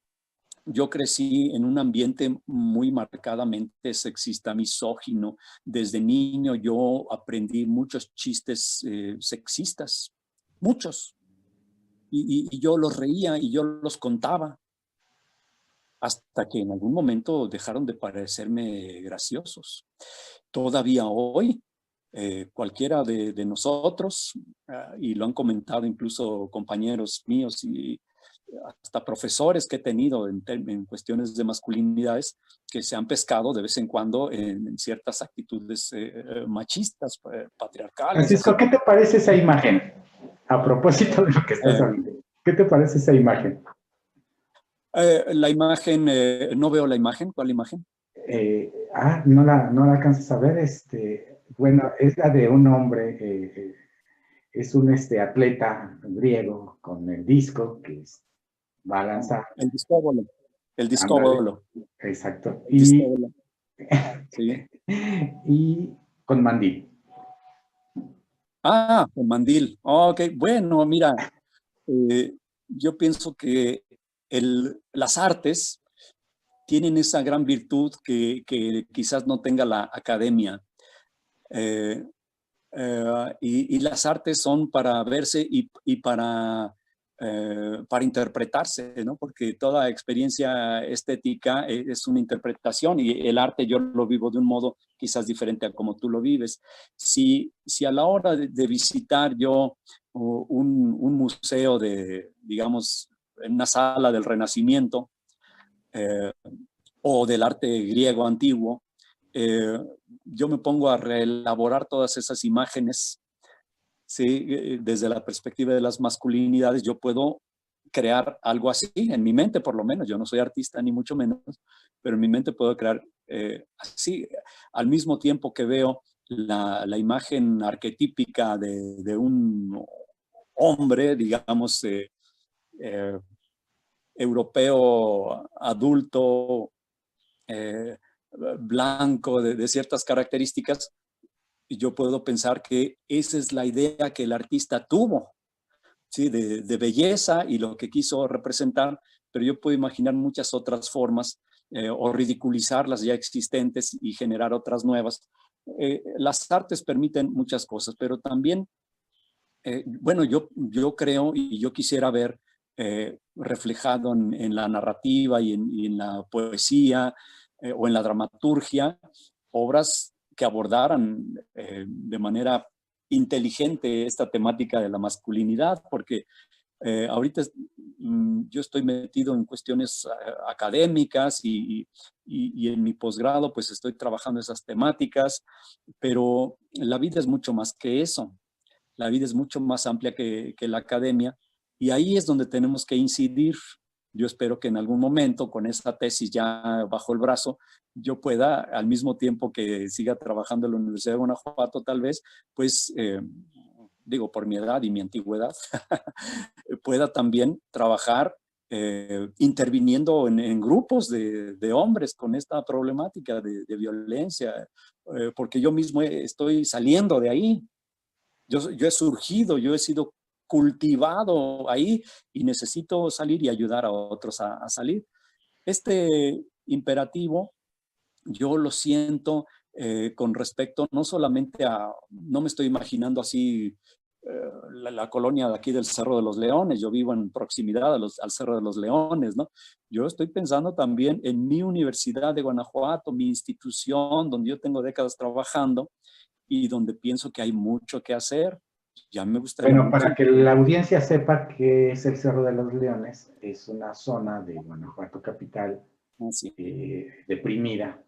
[SPEAKER 3] yo crecí en un ambiente muy marcadamente sexista, misógino. Desde niño yo aprendí muchos chistes sexistas. muchos. Y yo los reía y yo los contaba, hasta que en algún momento dejaron de parecerme graciosos. Todavía hoy, cualquiera de nosotros, y lo han comentado incluso compañeros míos y hasta profesores que he tenido en cuestiones de masculinidades, que se han pescado de vez en cuando en ciertas actitudes machistas, patriarcales.
[SPEAKER 1] Francisco, ¿qué te parece esa imagen? A propósito de lo que estás hablando, ¿qué te parece esa imagen?
[SPEAKER 3] La imagen, no veo la imagen. ¿Cuál imagen?
[SPEAKER 1] No la alcanzas a ver. Bueno, es la de un hombre, es un atleta griego con el disco que va a lanzar.
[SPEAKER 3] El discóbolo. El discóbolo.
[SPEAKER 1] Exacto.
[SPEAKER 3] El discóbolo. Sí.
[SPEAKER 1] Y con mandil.
[SPEAKER 3] Ah, con mandil. Ok, bueno, mira, yo pienso que las artes tienen esa gran virtud que quizás no tenga la academia. Y las artes son para verse y para interpretarse, ¿no? Porque toda experiencia estética es una interpretación y el arte yo lo vivo de un modo quizás diferente a como tú lo vives. Si a la hora de visitar yo un museo digamos, en una sala del Renacimiento o del arte griego antiguo, yo me pongo a reelaborar todas esas imágenes, ¿sí? Desde la perspectiva de las masculinidades, yo puedo crear algo así, en mi mente por lo menos. Yo no soy artista ni mucho menos, pero en mi mente puedo crear así, al mismo tiempo que veo la imagen arquetípica de un hombre, digamos, europeo, adulto, blanco, de ciertas características, y yo puedo pensar que esa es la idea que el artista tuvo, ¿sí? de belleza y lo que quiso representar, pero yo puedo imaginar muchas otras formas o ridiculizar las ya existentes y generar otras nuevas. Las artes permiten muchas cosas, pero también, bueno, yo creo y yo quisiera ver reflejado en la narrativa y en la poesía o en la dramaturgia, obras que abordaran de manera inteligente esta temática de la masculinidad, porque ahorita yo estoy metido en cuestiones académicas y en mi posgrado pues estoy trabajando esas temáticas, pero la vida es mucho más que eso. La vida es mucho más amplia que la academia y ahí es donde tenemos que incidir. Yo espero que en algún momento, con esta tesis ya bajo el brazo, yo pueda, al mismo tiempo que siga trabajando en la Universidad de Guanajuato, tal vez, pues, digo, por mi edad y mi antigüedad, pueda también trabajar interviniendo en grupos de hombres con esta problemática de violencia, porque yo mismo estoy saliendo de ahí. Yo he surgido, yo he sido cultivado ahí y necesito salir y ayudar a otros a salir. Este imperativo yo lo siento con respecto no solamente no me estoy imaginando así la colonia de aquí del Cerro de los Leones, yo vivo en proximidad al Cerro de los Leones, ¿no? Yo estoy pensando también en mi Universidad de Guanajuato, mi institución donde yo tengo décadas trabajando, y donde pienso que hay mucho que hacer. Ya me gustaría
[SPEAKER 1] Bueno,
[SPEAKER 3] mucho.
[SPEAKER 1] para que la audiencia sepa qué es el Cerro de los Leones, es una zona de Guanajuato capital
[SPEAKER 3] Sí.
[SPEAKER 1] deprimida,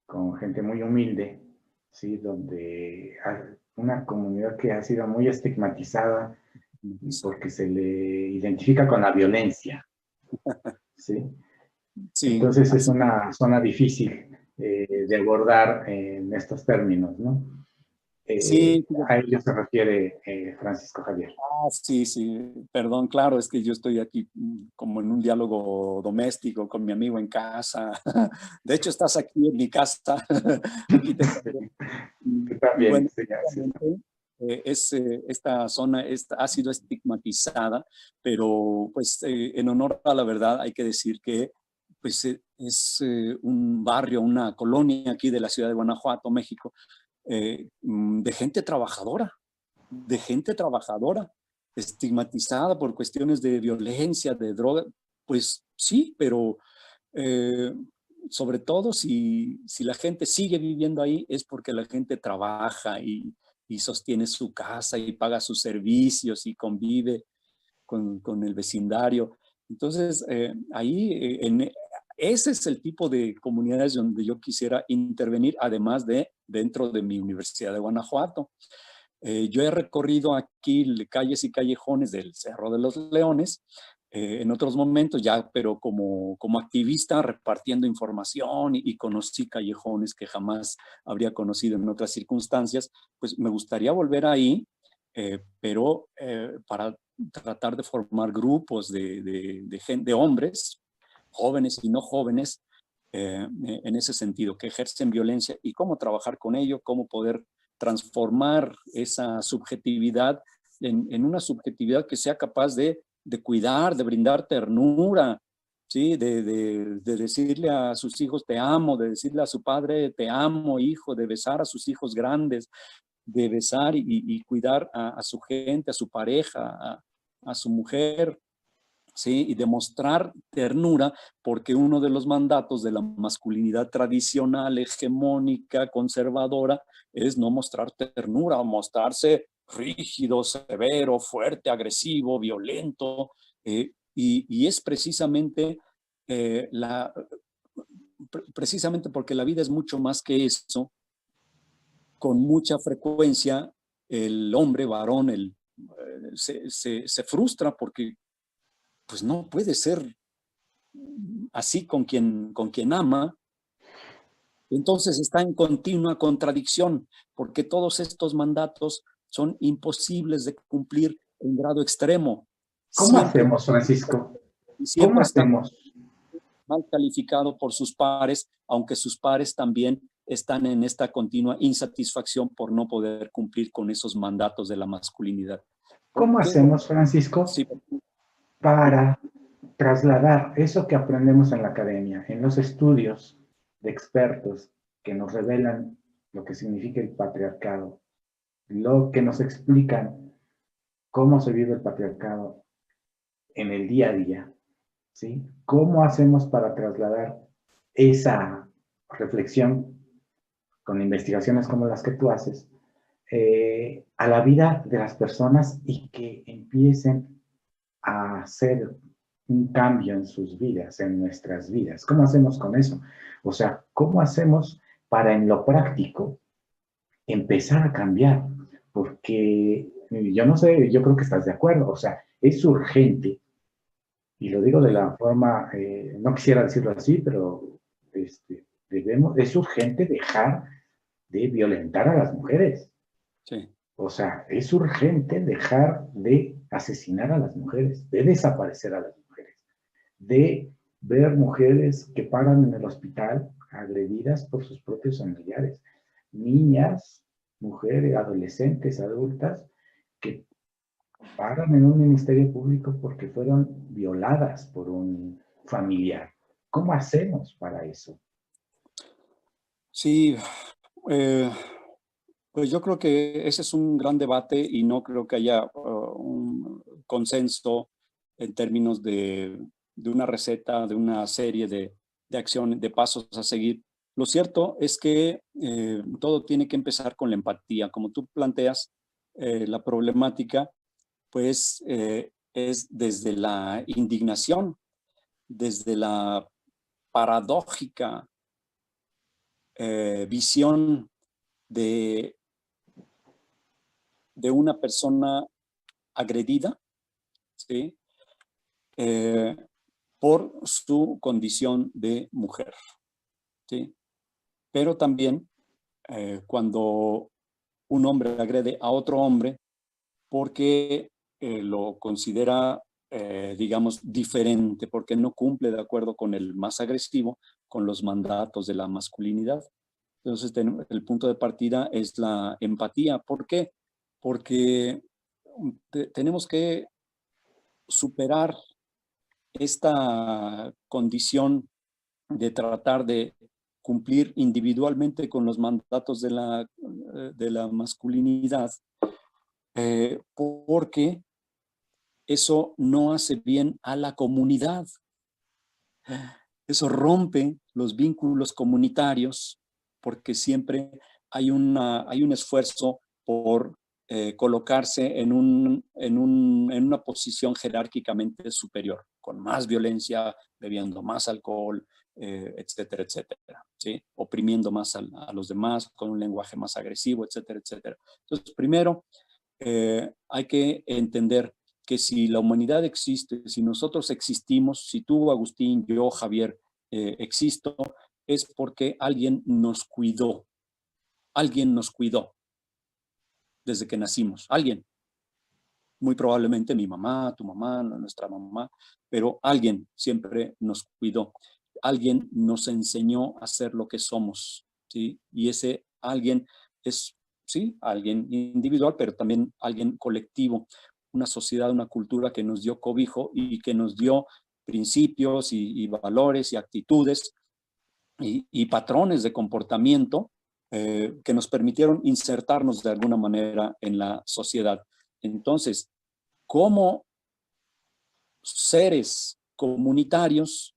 [SPEAKER 1] con gente muy humilde, ¿sí? Donde hay una comunidad que ha sido muy estigmatizada porque se le identifica con la violencia, ¿sí?
[SPEAKER 3] Sí,
[SPEAKER 1] Entonces es una zona difícil de abordar en estos términos, ¿no?
[SPEAKER 3] sí,
[SPEAKER 1] A ello se refiere Francisco Javier.
[SPEAKER 3] sí, sí, perdón, claro, es que yo estoy aquí como en un diálogo doméstico con mi amigo en casa. De hecho, estás aquí en mi casa. Aquí te y
[SPEAKER 1] También,
[SPEAKER 3] bueno,
[SPEAKER 1] sí,
[SPEAKER 3] esta zona ha sido estigmatizada, pero pues en honor a la verdad hay que decir que pues es un barrio, una colonia aquí de la ciudad de Guanajuato, México, de gente trabajadora, estigmatizada por cuestiones de violencia, de droga, pues sí, pero sobre todo si la gente sigue viviendo ahí es porque la gente trabaja y sostiene su casa y paga sus servicios y convive con el vecindario. Entonces, ese es el tipo de comunidades donde yo quisiera intervenir, además de dentro de mi Universidad de Guanajuato. Yo he recorrido aquí calles y callejones del Cerro de los Leones, en otros momentos ya, pero como activista repartiendo información y conocí callejones que jamás habría conocido en otras circunstancias, pues me gustaría volver ahí, pero para tratar de formar grupos de hombres, jóvenes y no jóvenes, en ese sentido, que ejercen violencia y cómo trabajar con ello, cómo poder transformar esa subjetividad en una subjetividad que sea capaz de cuidar, de brindar ternura, ¿sí? De decirle a sus hijos te amo, de decirle a su padre te amo, hijo, de besar a sus hijos grandes, de besar y cuidar a su gente, a su pareja, a su mujer, ¿sí? Y demostrar ternura, porque uno de los mandatos de la masculinidad tradicional, hegemónica, conservadora, es no mostrar ternura, mostrarse rígido, severo, fuerte, agresivo, violento, y es precisamente precisamente porque la vida es mucho más que eso. Con mucha frecuencia el hombre varón se frustra porque pues no puede ser así con quien ama. Entonces está en continua contradicción, porque todos estos mandatos son imposibles de cumplir en grado extremo.
[SPEAKER 1] ¿Cómo
[SPEAKER 3] Siempre,
[SPEAKER 1] hacemos, Francisco? ¿Cómo
[SPEAKER 3] siempre está
[SPEAKER 1] hacemos?
[SPEAKER 3] mal calificado por sus pares, aunque sus pares también están en esta continua insatisfacción por no poder cumplir con esos mandatos de la masculinidad.
[SPEAKER 1] ¿Cómo
[SPEAKER 3] ¿Qué es lo que...
[SPEAKER 1] hacemos, Francisco,
[SPEAKER 3] Sí,
[SPEAKER 1] para trasladar eso que aprendemos en la academia, en los estudios de expertos que nos revelan lo que significa el patriarcado, lo que nos explican cómo se vive el patriarcado en el día a día, ¿sí? ¿Cómo hacemos para trasladar esa reflexión con investigaciones como las que tú haces a la vida de las personas y que empiecen a hacer un cambio en sus vidas, en nuestras vidas? ¿Cómo hacemos con eso? O sea, ¿cómo hacemos para en lo práctico empezar a cambiar? Porque yo no sé, yo creo que estás de acuerdo, o sea, es urgente, y lo digo de la forma, no quisiera decirlo así, pero es urgente dejar de violentar a las mujeres.
[SPEAKER 3] sí.
[SPEAKER 1] O sea, es urgente dejar de asesinar a las mujeres, de desaparecer a las mujeres, de ver mujeres que paran en el hospital agredidas por sus propios familiares, niñas, mujeres, adolescentes, adultas, que paran en un ministerio público porque fueron violadas por un familiar. ¿Cómo hacemos para eso?
[SPEAKER 3] Sí, eh, pues yo creo que ese es un gran debate y no creo que haya un consenso en términos de una receta, de una serie de acciones, de pasos a seguir. Lo cierto es que todo tiene que empezar con la empatía. Como tú planteas, la problemática, pues es desde la indignación, desde la paradójica visión de una persona agredida, ¿sí? Eh, por su condición de mujer, ¿sí? Pero también cuando un hombre agrede a otro hombre porque lo considera, digamos, diferente, porque no cumple de acuerdo con el más agresivo, con los mandatos de la masculinidad. Entonces, el punto de partida es la empatía. ¿Por qué? Porque tenemos que superar esta condición de tratar de cumplir individualmente con los mandatos de la masculinidad, porque eso no hace bien a la comunidad. Eso rompe los vínculos comunitarios porque siempre hay un esfuerzo por colocarse en una posición jerárquicamente superior, con más violencia, bebiendo más alcohol, etcétera, etcétera, ¿sí? Oprimiendo más a los demás, con un lenguaje más agresivo, etcétera, etcétera. Entonces, primero, hay que entender que si la humanidad existe, si nosotros existimos, si tú, Agustín, yo, Javier, existo, es porque alguien nos cuidó desde que nacimos, alguien, muy probablemente mi mamá, tu mamá, nuestra mamá, pero alguien siempre nos cuidó, alguien nos enseñó a ser lo que somos, ¿sí? Y ese alguien es, sí, alguien individual, pero también alguien colectivo, una sociedad, una cultura que nos dio cobijo y que nos dio principios y valores y actitudes y patrones de comportamiento que nos permitieron insertarnos de alguna manera en la sociedad. Entonces, como seres comunitarios,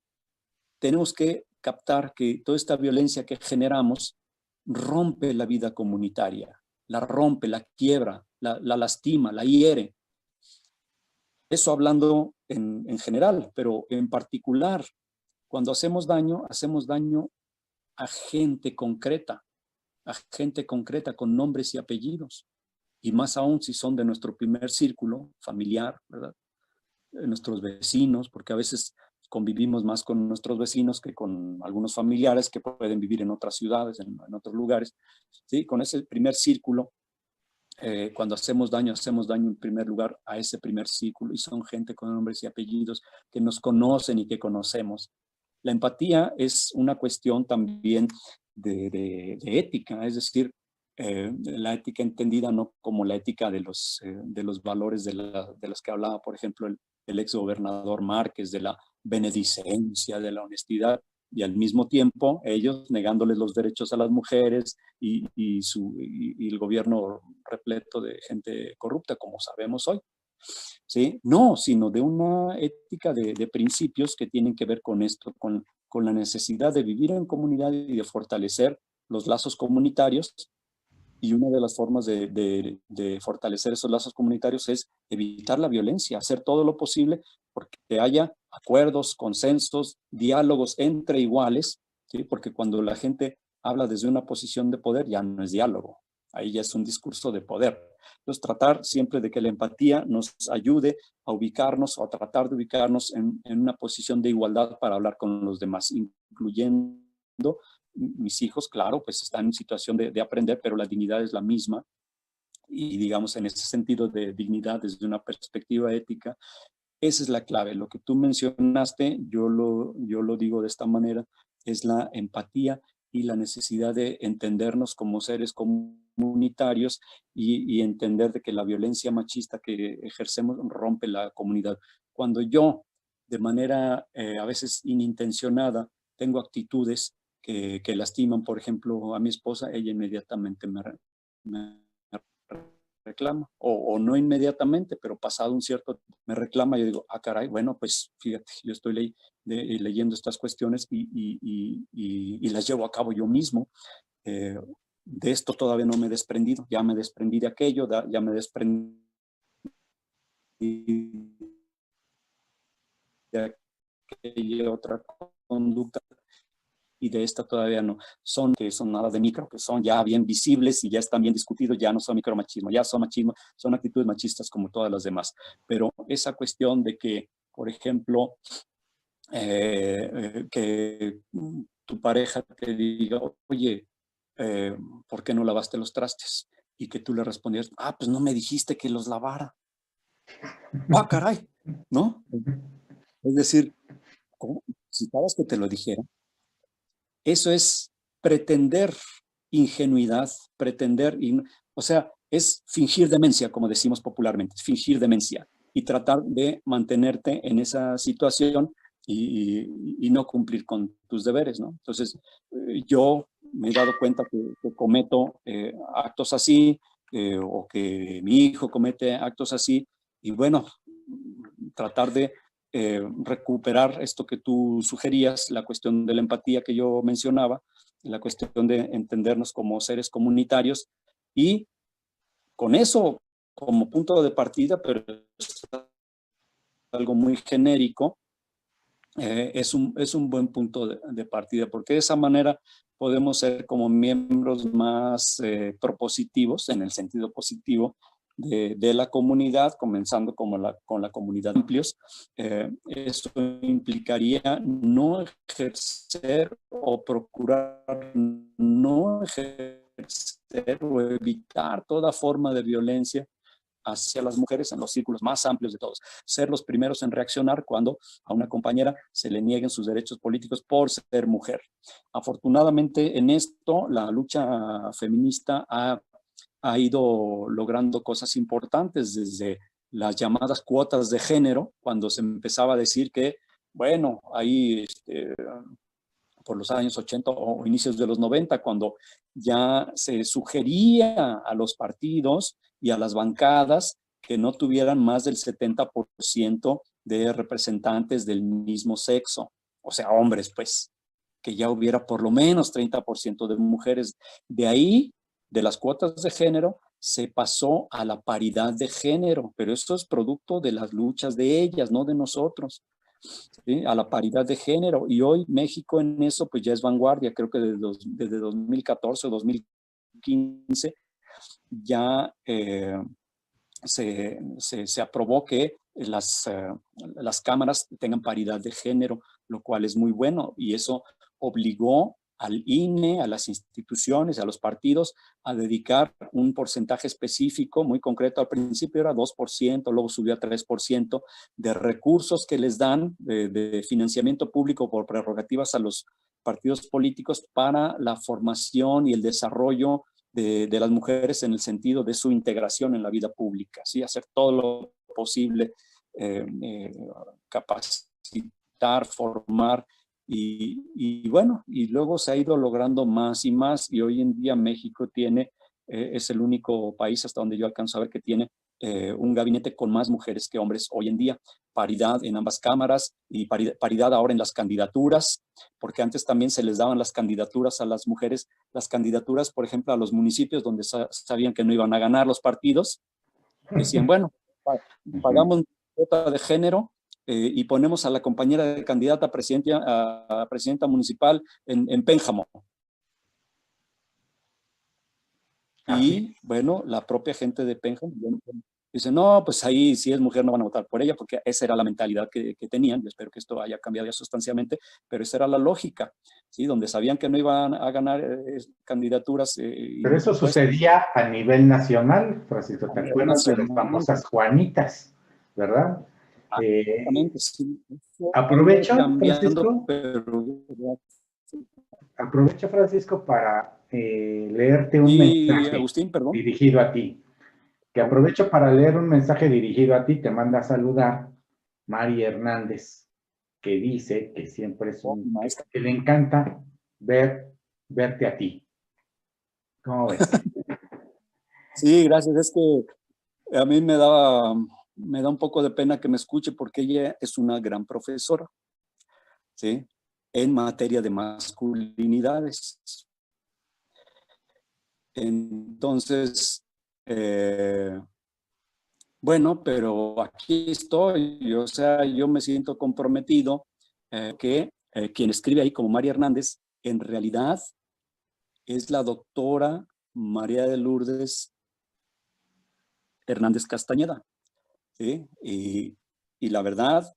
[SPEAKER 3] tenemos que captar que toda esta violencia que generamos rompe la vida comunitaria, la rompe, la quiebra, la lastima, la hiere. Eso hablando en general, pero en particular, cuando hacemos daño a gente concreta con nombres y apellidos, y más aún si son de nuestro primer círculo familiar, ¿verdad? Nuestros vecinos, porque a veces convivimos más con nuestros vecinos que con algunos familiares que pueden vivir en otras ciudades, en otros lugares, ¿sí? Con ese primer círculo, cuando hacemos daño en primer lugar a ese primer círculo, y son gente con nombres y apellidos que nos conocen y que conocemos. La empatía es una cuestión también de ética, es decir, la ética entendida no como la ética de los valores de los que hablaba, por ejemplo, el exgobernador Márquez, de la benedicencia, de la honestidad, y al mismo tiempo ellos negándoles los derechos a las mujeres y el gobierno repleto de gente corrupta, como sabemos hoy. ¿Sí? No, sino de una ética de principios que tienen que ver con esto, con la necesidad de vivir en comunidad y de fortalecer los lazos comunitarios. Y una de las formas de fortalecer esos lazos comunitarios es evitar la violencia, hacer todo lo posible porque haya acuerdos, consensos, diálogos entre iguales, ¿sí? Porque cuando la gente habla desde una posición de poder ya no es diálogo, ahí ya es un discurso de poder. Entonces, tratar siempre de que la empatía nos ayude a ubicarnos o a tratar de ubicarnos en una posición de igualdad para hablar con los demás, incluyendo mis hijos, claro, pues están en situación de aprender, pero la dignidad es la misma. Y digamos, en ese sentido de dignidad desde una perspectiva ética, esa es la clave. Lo que tú mencionaste, yo lo digo de esta manera, es la empatía y la necesidad de entendernos como seres comunitarios y entender de que la violencia machista que ejercemos rompe la comunidad. Cuando yo, de manera a veces inintencionada, tengo actitudes que lastiman, por ejemplo, a mi esposa, ella inmediatamente me reclama, o no inmediatamente, pero pasado un cierto tiempo me reclama. Yo digo, caray, bueno, pues fíjate, yo estoy leyendo estas cuestiones y las llevo a cabo yo mismo. De esto todavía no me he desprendido, ya me desprendí de aquello, ya me desprendí de aquella otra conducta, y de esta todavía no. Que son nada de micro, que son ya bien visibles y ya están bien discutidos, ya no son micromachismo, ya son machismo, son actitudes machistas como todas las demás. Pero esa cuestión de que, por ejemplo, que tu pareja te diga, oye, ¿por qué no lavaste los trastes? Y que tú le respondieras, pues no me dijiste que los lavara. Caray, ¿no? Es decir, ¿cómo? ¿Necesitabas que te lo dijera? Eso es pretender ingenuidad, o sea, es fingir demencia, como decimos popularmente, fingir demencia y tratar de mantenerte en esa situación y no cumplir con tus deberes, ¿no? Entonces, yo me he dado cuenta que cometo actos así, o que mi hijo comete actos así, y bueno, tratar de recuperar esto que tú sugerías, la cuestión de la empatía que yo mencionaba, la cuestión de entendernos como seres comunitarios, y con eso como punto de partida, pero es algo muy genérico, es un buen punto de partida, porque de esa manera podemos ser como miembros más propositivos, en el sentido positivo, de la comunidad, comenzando con la comunidad amplios. Eso implicaría no ejercer o procurar no ejercer o evitar toda forma de violencia hacia las mujeres en los círculos más amplios de todos. Ser los primeros en reaccionar cuando a una compañera se le nieguen sus derechos políticos por ser mujer. Afortunadamente en esto la lucha feminista ha ido logrando cosas importantes, desde las llamadas cuotas de género, cuando se empezaba a decir que, bueno, ahí por los años 80 o inicios de los 90, cuando ya se sugería a los partidos y a las bancadas que no tuvieran más del 70% de representantes del mismo sexo, o sea, hombres, pues, que ya hubiera por lo menos 30% de mujeres. De ahí, de las cuotas de género, se pasó a la paridad de género, pero esto es producto de las luchas de ellas, no de nosotros. ¿Sí? A la paridad de género, y hoy México en eso pues ya es vanguardia. Creo que desde 2014 o 2015 ya se aprobó que las cámaras tengan paridad de género, lo cual es muy bueno, y eso obligó al INE, a las instituciones, a los partidos, a dedicar un porcentaje específico, muy concreto. Al principio era 2%, luego subió a 3% de recursos que les dan de financiamiento público por prerrogativas a los partidos políticos para la formación y el desarrollo de las mujeres en el sentido de su integración en la vida pública, ¿sí? Hacer todo lo posible, capacitar, formar, y bueno, y luego se ha ido logrando más y más, y hoy en día México tiene, es el único país hasta donde yo alcanzo a ver que tiene un gabinete con más mujeres que hombres hoy en día, paridad en ambas cámaras y paridad ahora en las candidaturas, porque antes también se les daban las candidaturas a las mujeres, las candidaturas, por ejemplo, a los municipios donde sabían que no iban a ganar los partidos, decían, bueno, pagamos cuota de género, y ponemos a la compañera de candidata a presidenta municipal en Pénjamo. Y bueno, la propia gente de Pénjamo dice, no, pues ahí si es mujer no van a votar por ella, porque esa era la mentalidad que tenían. Yo espero que esto haya cambiado ya sustancialmente, pero esa era la lógica, ¿sí? Donde sabían que no iban a ganar candidaturas.
[SPEAKER 1] Pero eso sucedía a nivel nacional, Francisco, ¿te acuerdas de las famosas Juanitas, verdad?
[SPEAKER 3] Sí.
[SPEAKER 1] Aprovecho, Francisco, aprovecho, Francisco, para leerte un mensaje
[SPEAKER 3] Agustín, perdón.
[SPEAKER 1] Dirigido a ti. Que aprovecho para leer un mensaje dirigido a ti. Te manda a saludar Mari Hernández, que dice que siempre es que le encanta verte a ti. ¿Cómo ves?
[SPEAKER 3] Sí, gracias. Es que a mí me da un poco de pena que me escuche, porque ella es una gran profesora, ¿sí? En materia de masculinidades. Entonces, bueno, pero aquí estoy, o sea, yo me siento comprometido, que quien escribe ahí como María Hernández, en realidad es la doctora María de Lourdes Hernández Castañeda, ¿sí? Y la verdad,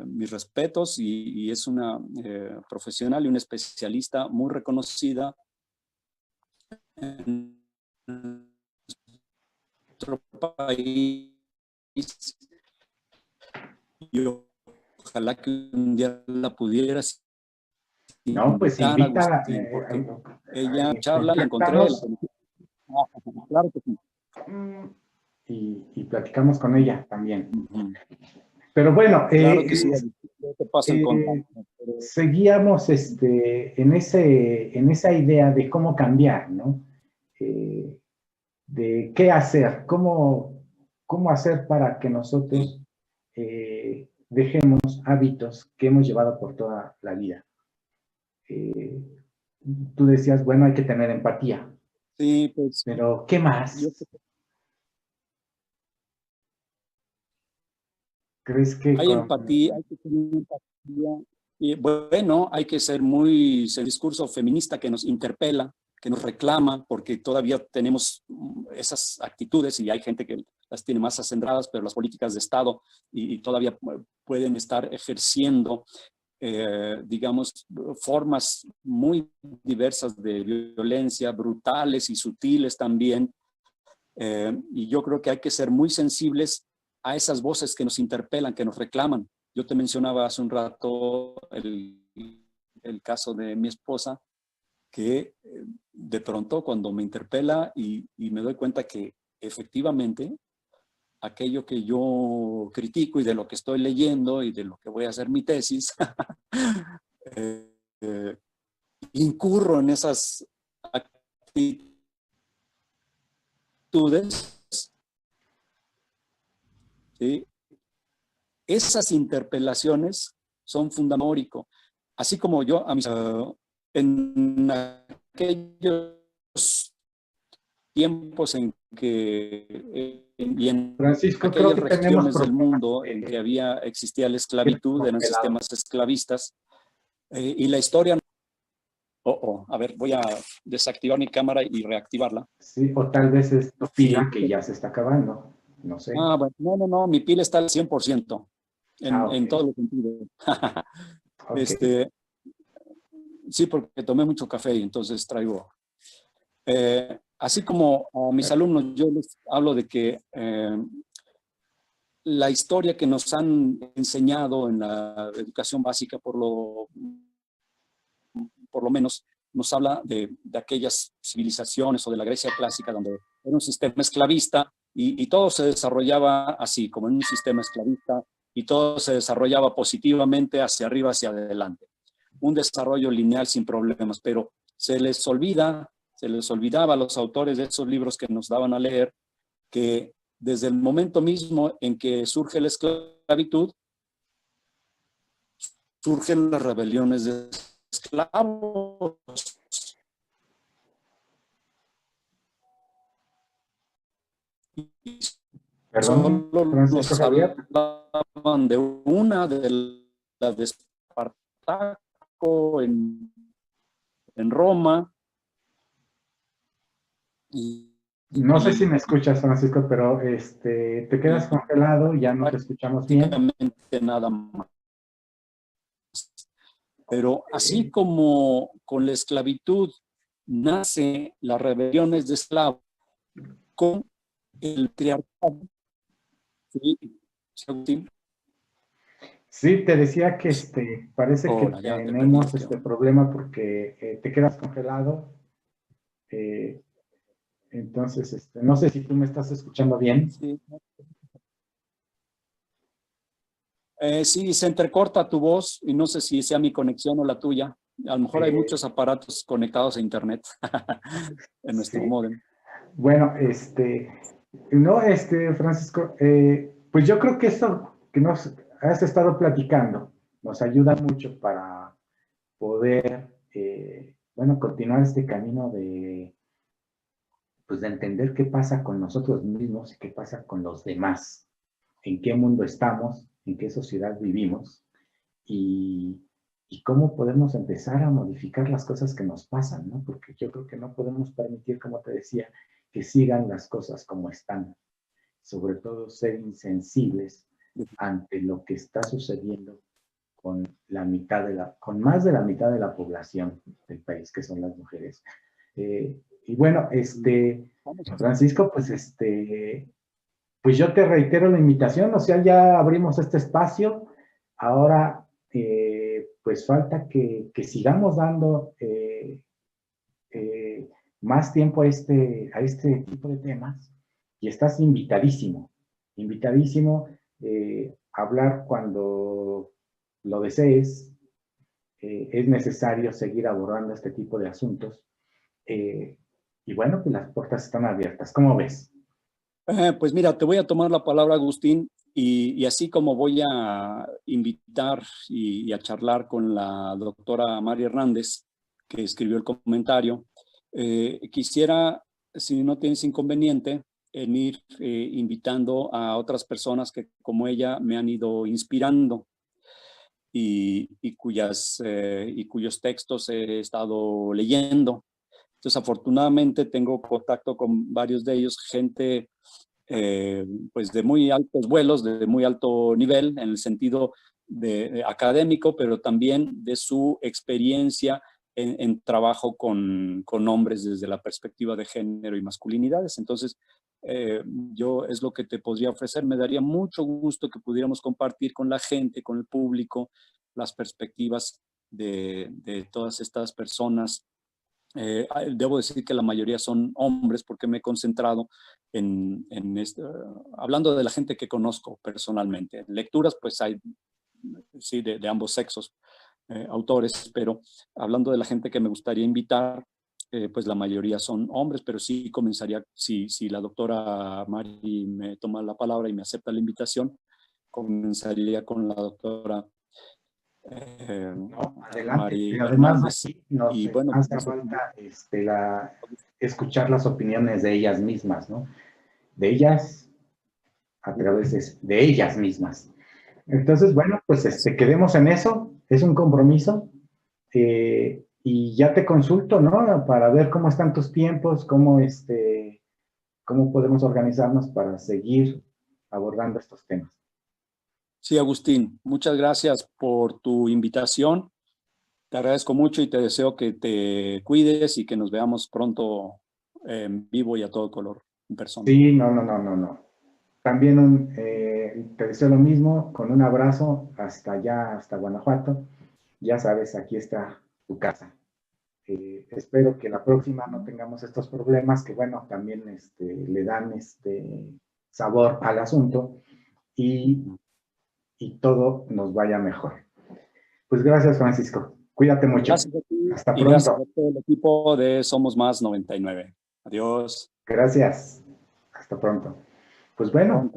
[SPEAKER 3] mis respetos, y es una profesional y una especialista muy reconocida en nuestro país, y ojalá que un día la pudiera
[SPEAKER 1] no, pues invita,
[SPEAKER 3] ella charla, la encontré, claro que sí.
[SPEAKER 1] Y platicamos con ella también. Pero bueno,
[SPEAKER 3] claro que sí,
[SPEAKER 1] seguíamos en esa idea de cómo cambiar, ¿no? De qué hacer, cómo hacer para que nosotros dejemos hábitos que hemos llevado por toda la vida. Tú decías, bueno, hay que tener empatía.
[SPEAKER 3] Sí, pues.
[SPEAKER 1] Pero, ¿qué más? ¿Crees que
[SPEAKER 3] hay empatía, hay que tener empatía? Y bueno, hay que ser el discurso feminista que nos interpela, que nos reclama, porque todavía tenemos esas actitudes y hay gente que las tiene más acendradas, pero las políticas de Estado y todavía pueden estar ejerciendo, digamos, formas muy diversas de violencia, brutales y sutiles también. Y yo creo que hay que ser muy sensibles a esas voces que nos interpelan, que nos reclaman. Yo te mencionaba hace un rato el caso de mi esposa, que de pronto cuando me interpela y me doy cuenta que efectivamente aquello que yo critico y de lo que estoy leyendo y de lo que voy a hacer mi tesis, incurro en esas actitudes, ¿sí? Esas interpelaciones son fundamentales. Así como yo en aquellos tiempos en que y en
[SPEAKER 1] Francisco,
[SPEAKER 3] aquellas
[SPEAKER 1] creo que tenemos
[SPEAKER 3] regiones del mundo en que existía la esclavitud, eran sistemas esclavistas, y la historia... a ver, voy a desactivar mi cámara y reactivarla.
[SPEAKER 1] Sí, o tal vez es tu pila que ya se está acabando, no sé.
[SPEAKER 3] Bueno, no, mi pila está al 100%,
[SPEAKER 1] Okay.
[SPEAKER 3] en todos los sentidos.
[SPEAKER 1] Okay.
[SPEAKER 3] Sí, porque tomé mucho café y entonces traigo... así como a mis alumnos yo les hablo de que la historia que nos han enseñado en la educación básica, por lo menos, nos habla de aquellas civilizaciones o de la Grecia clásica donde era un sistema esclavista y todo se desarrollaba así, como en un sistema esclavista, y todo se desarrollaba positivamente hacia arriba, hacia adelante. Un desarrollo lineal sin problemas, pero se les olvidaba a los autores de esos libros que nos daban a leer que desde el momento mismo en que surge la esclavitud, surgen las rebeliones de esclavos.
[SPEAKER 1] Perdón, Francisco Javier.
[SPEAKER 3] Hablaban de una, de la de Espartaco en Roma.
[SPEAKER 1] No sé si me escuchas, Francisco, pero te quedas congelado, ya no te escuchamos bien.
[SPEAKER 3] Nada más. Pero así como con la esclavitud nace las rebeliones de esclavos, con el triarcado.
[SPEAKER 1] Sí, te decía que parece que tenemos problema porque te quedas congelado. Entonces, no sé si tú me estás escuchando bien.
[SPEAKER 3] Sí. Sí, se entrecorta tu voz y no sé si sea mi conexión o la tuya. A lo mejor hay muchos aparatos conectados a internet en nuestro módem.
[SPEAKER 1] Bueno, Francisco, pues yo creo que esto que nos has estado platicando nos ayuda mucho para poder, continuar este camino pues de entender qué pasa con nosotros mismos y qué pasa con los demás, en qué mundo estamos, en qué sociedad vivimos y cómo podemos empezar a modificar las cosas que nos pasan, ¿no? Porque yo creo que no podemos permitir, como te decía, que sigan las cosas como están. Sobre todo ser insensibles ante lo que está sucediendo con más de la mitad de la población del país, que son las mujeres. Y bueno, Francisco, pues yo te reitero la invitación, o sea, ya abrimos este espacio, ahora pues falta que sigamos dando más tiempo a este tipo de temas, y estás invitadísimo a hablar cuando lo desees. Es necesario seguir abordando este tipo de asuntos. Y bueno, pues las puertas están abiertas. ¿Cómo ves?
[SPEAKER 3] Pues mira, te voy a tomar la palabra, Agustín, Y así como voy a invitar y a charlar con la doctora Mari Hernández, que escribió el comentario, quisiera, si no tienes inconveniente, en ir invitando a otras personas que como ella me han ido inspirando y cuyos textos he estado leyendo. Entonces, afortunadamente tengo contacto con varios de ellos, gente pues de muy altos vuelos, de muy alto nivel, en el sentido de académico, pero también de su experiencia en trabajo con hombres desde la perspectiva de género y masculinidades. Entonces, yo es lo que te podría ofrecer. Me daría mucho gusto que pudiéramos compartir con la gente, con el público, las perspectivas de todas estas personas. Debo decir que la mayoría son hombres porque me he concentrado hablando de la gente que conozco personalmente. En lecturas, pues hay, sí, de ambos sexos, autores, pero hablando de la gente que me gustaría invitar, pues la mayoría son hombres, pero sí comenzaría, si la doctora Mari me toma la palabra y me acepta la invitación, comenzaría con la doctora
[SPEAKER 1] No, adelante.
[SPEAKER 3] Mari
[SPEAKER 1] Pero además
[SPEAKER 3] Hernández.
[SPEAKER 1] aquí nos
[SPEAKER 3] Y bueno,
[SPEAKER 1] hace
[SPEAKER 3] pues,
[SPEAKER 1] falta escuchar las opiniones de ellas mismas, ¿no? De ellas a través de ellas mismas. Entonces, bueno, pues quedemos en eso. Es un compromiso. Y ya te consulto, ¿no? Para ver cómo están tus tiempos, cómo podemos organizarnos para seguir abordando estos temas.
[SPEAKER 3] sí, Agustín, muchas gracias por tu invitación. Te agradezco mucho y te deseo que te cuides y que nos veamos pronto en vivo y a todo color, en persona.
[SPEAKER 1] Sí, no. También te deseo lo mismo, con un abrazo hasta allá, hasta Guanajuato. Ya sabes, aquí está tu casa. Espero que la próxima no tengamos estos problemas, que bueno, también le dan sabor al asunto y todo nos vaya mejor. Pues gracias, Francisco. Cuídate mucho.
[SPEAKER 3] Gracias a ti.
[SPEAKER 1] Hasta
[SPEAKER 3] Y gracias
[SPEAKER 1] pronto.
[SPEAKER 3] a todo el equipo de Somos Más 99. Adiós.
[SPEAKER 1] Gracias. Hasta pronto. Pues bueno,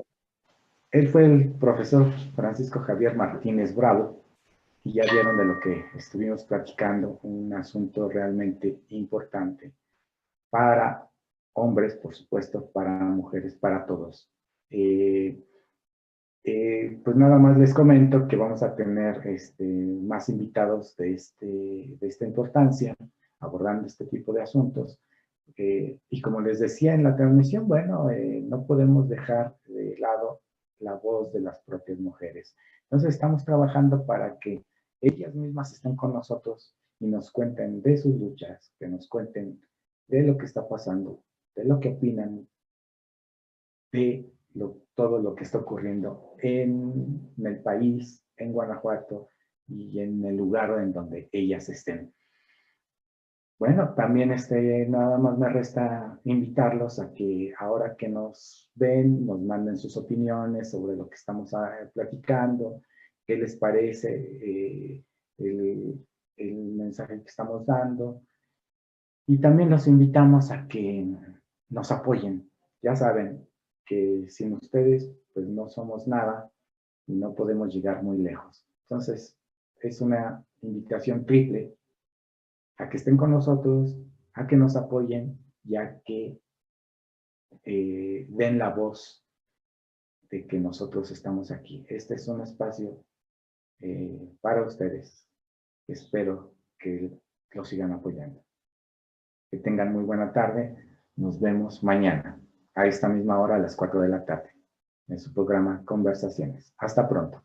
[SPEAKER 1] él fue el profesor Francisco Javier Martínez Bravo y ya vieron de lo que estuvimos platicando, un asunto realmente importante para hombres, por supuesto, para mujeres, para todos. Pues nada más les comento que vamos a tener más invitados de esta importancia, abordando este tipo de asuntos. Y como les decía en la transmisión, bueno, no podemos dejar de lado la voz de las propias mujeres. Entonces estamos trabajando para que ellas mismas estén con nosotros y nos cuenten de sus luchas, que nos cuenten de lo que está pasando, de lo que opinan, de todo lo que está ocurriendo en el país, en Guanajuato y en el lugar en donde ellas estén. Bueno, también nada más me resta invitarlos a que ahora que nos ven, nos manden sus opiniones sobre lo que estamos platicando, qué les parece el mensaje que estamos dando. Y también los invitamos a que nos apoyen. Ya saben que sin ustedes, pues no somos nada y no podemos llegar muy lejos. Entonces, es una invitación triple a que estén con nosotros, a que nos apoyen y a que den la voz de que nosotros estamos aquí. Este es un espacio para ustedes. Espero que lo sigan apoyando. Que tengan muy buena tarde. Nos vemos mañana a esta misma hora a las 4 de la tarde en su programa Conversaciones. Hasta pronto.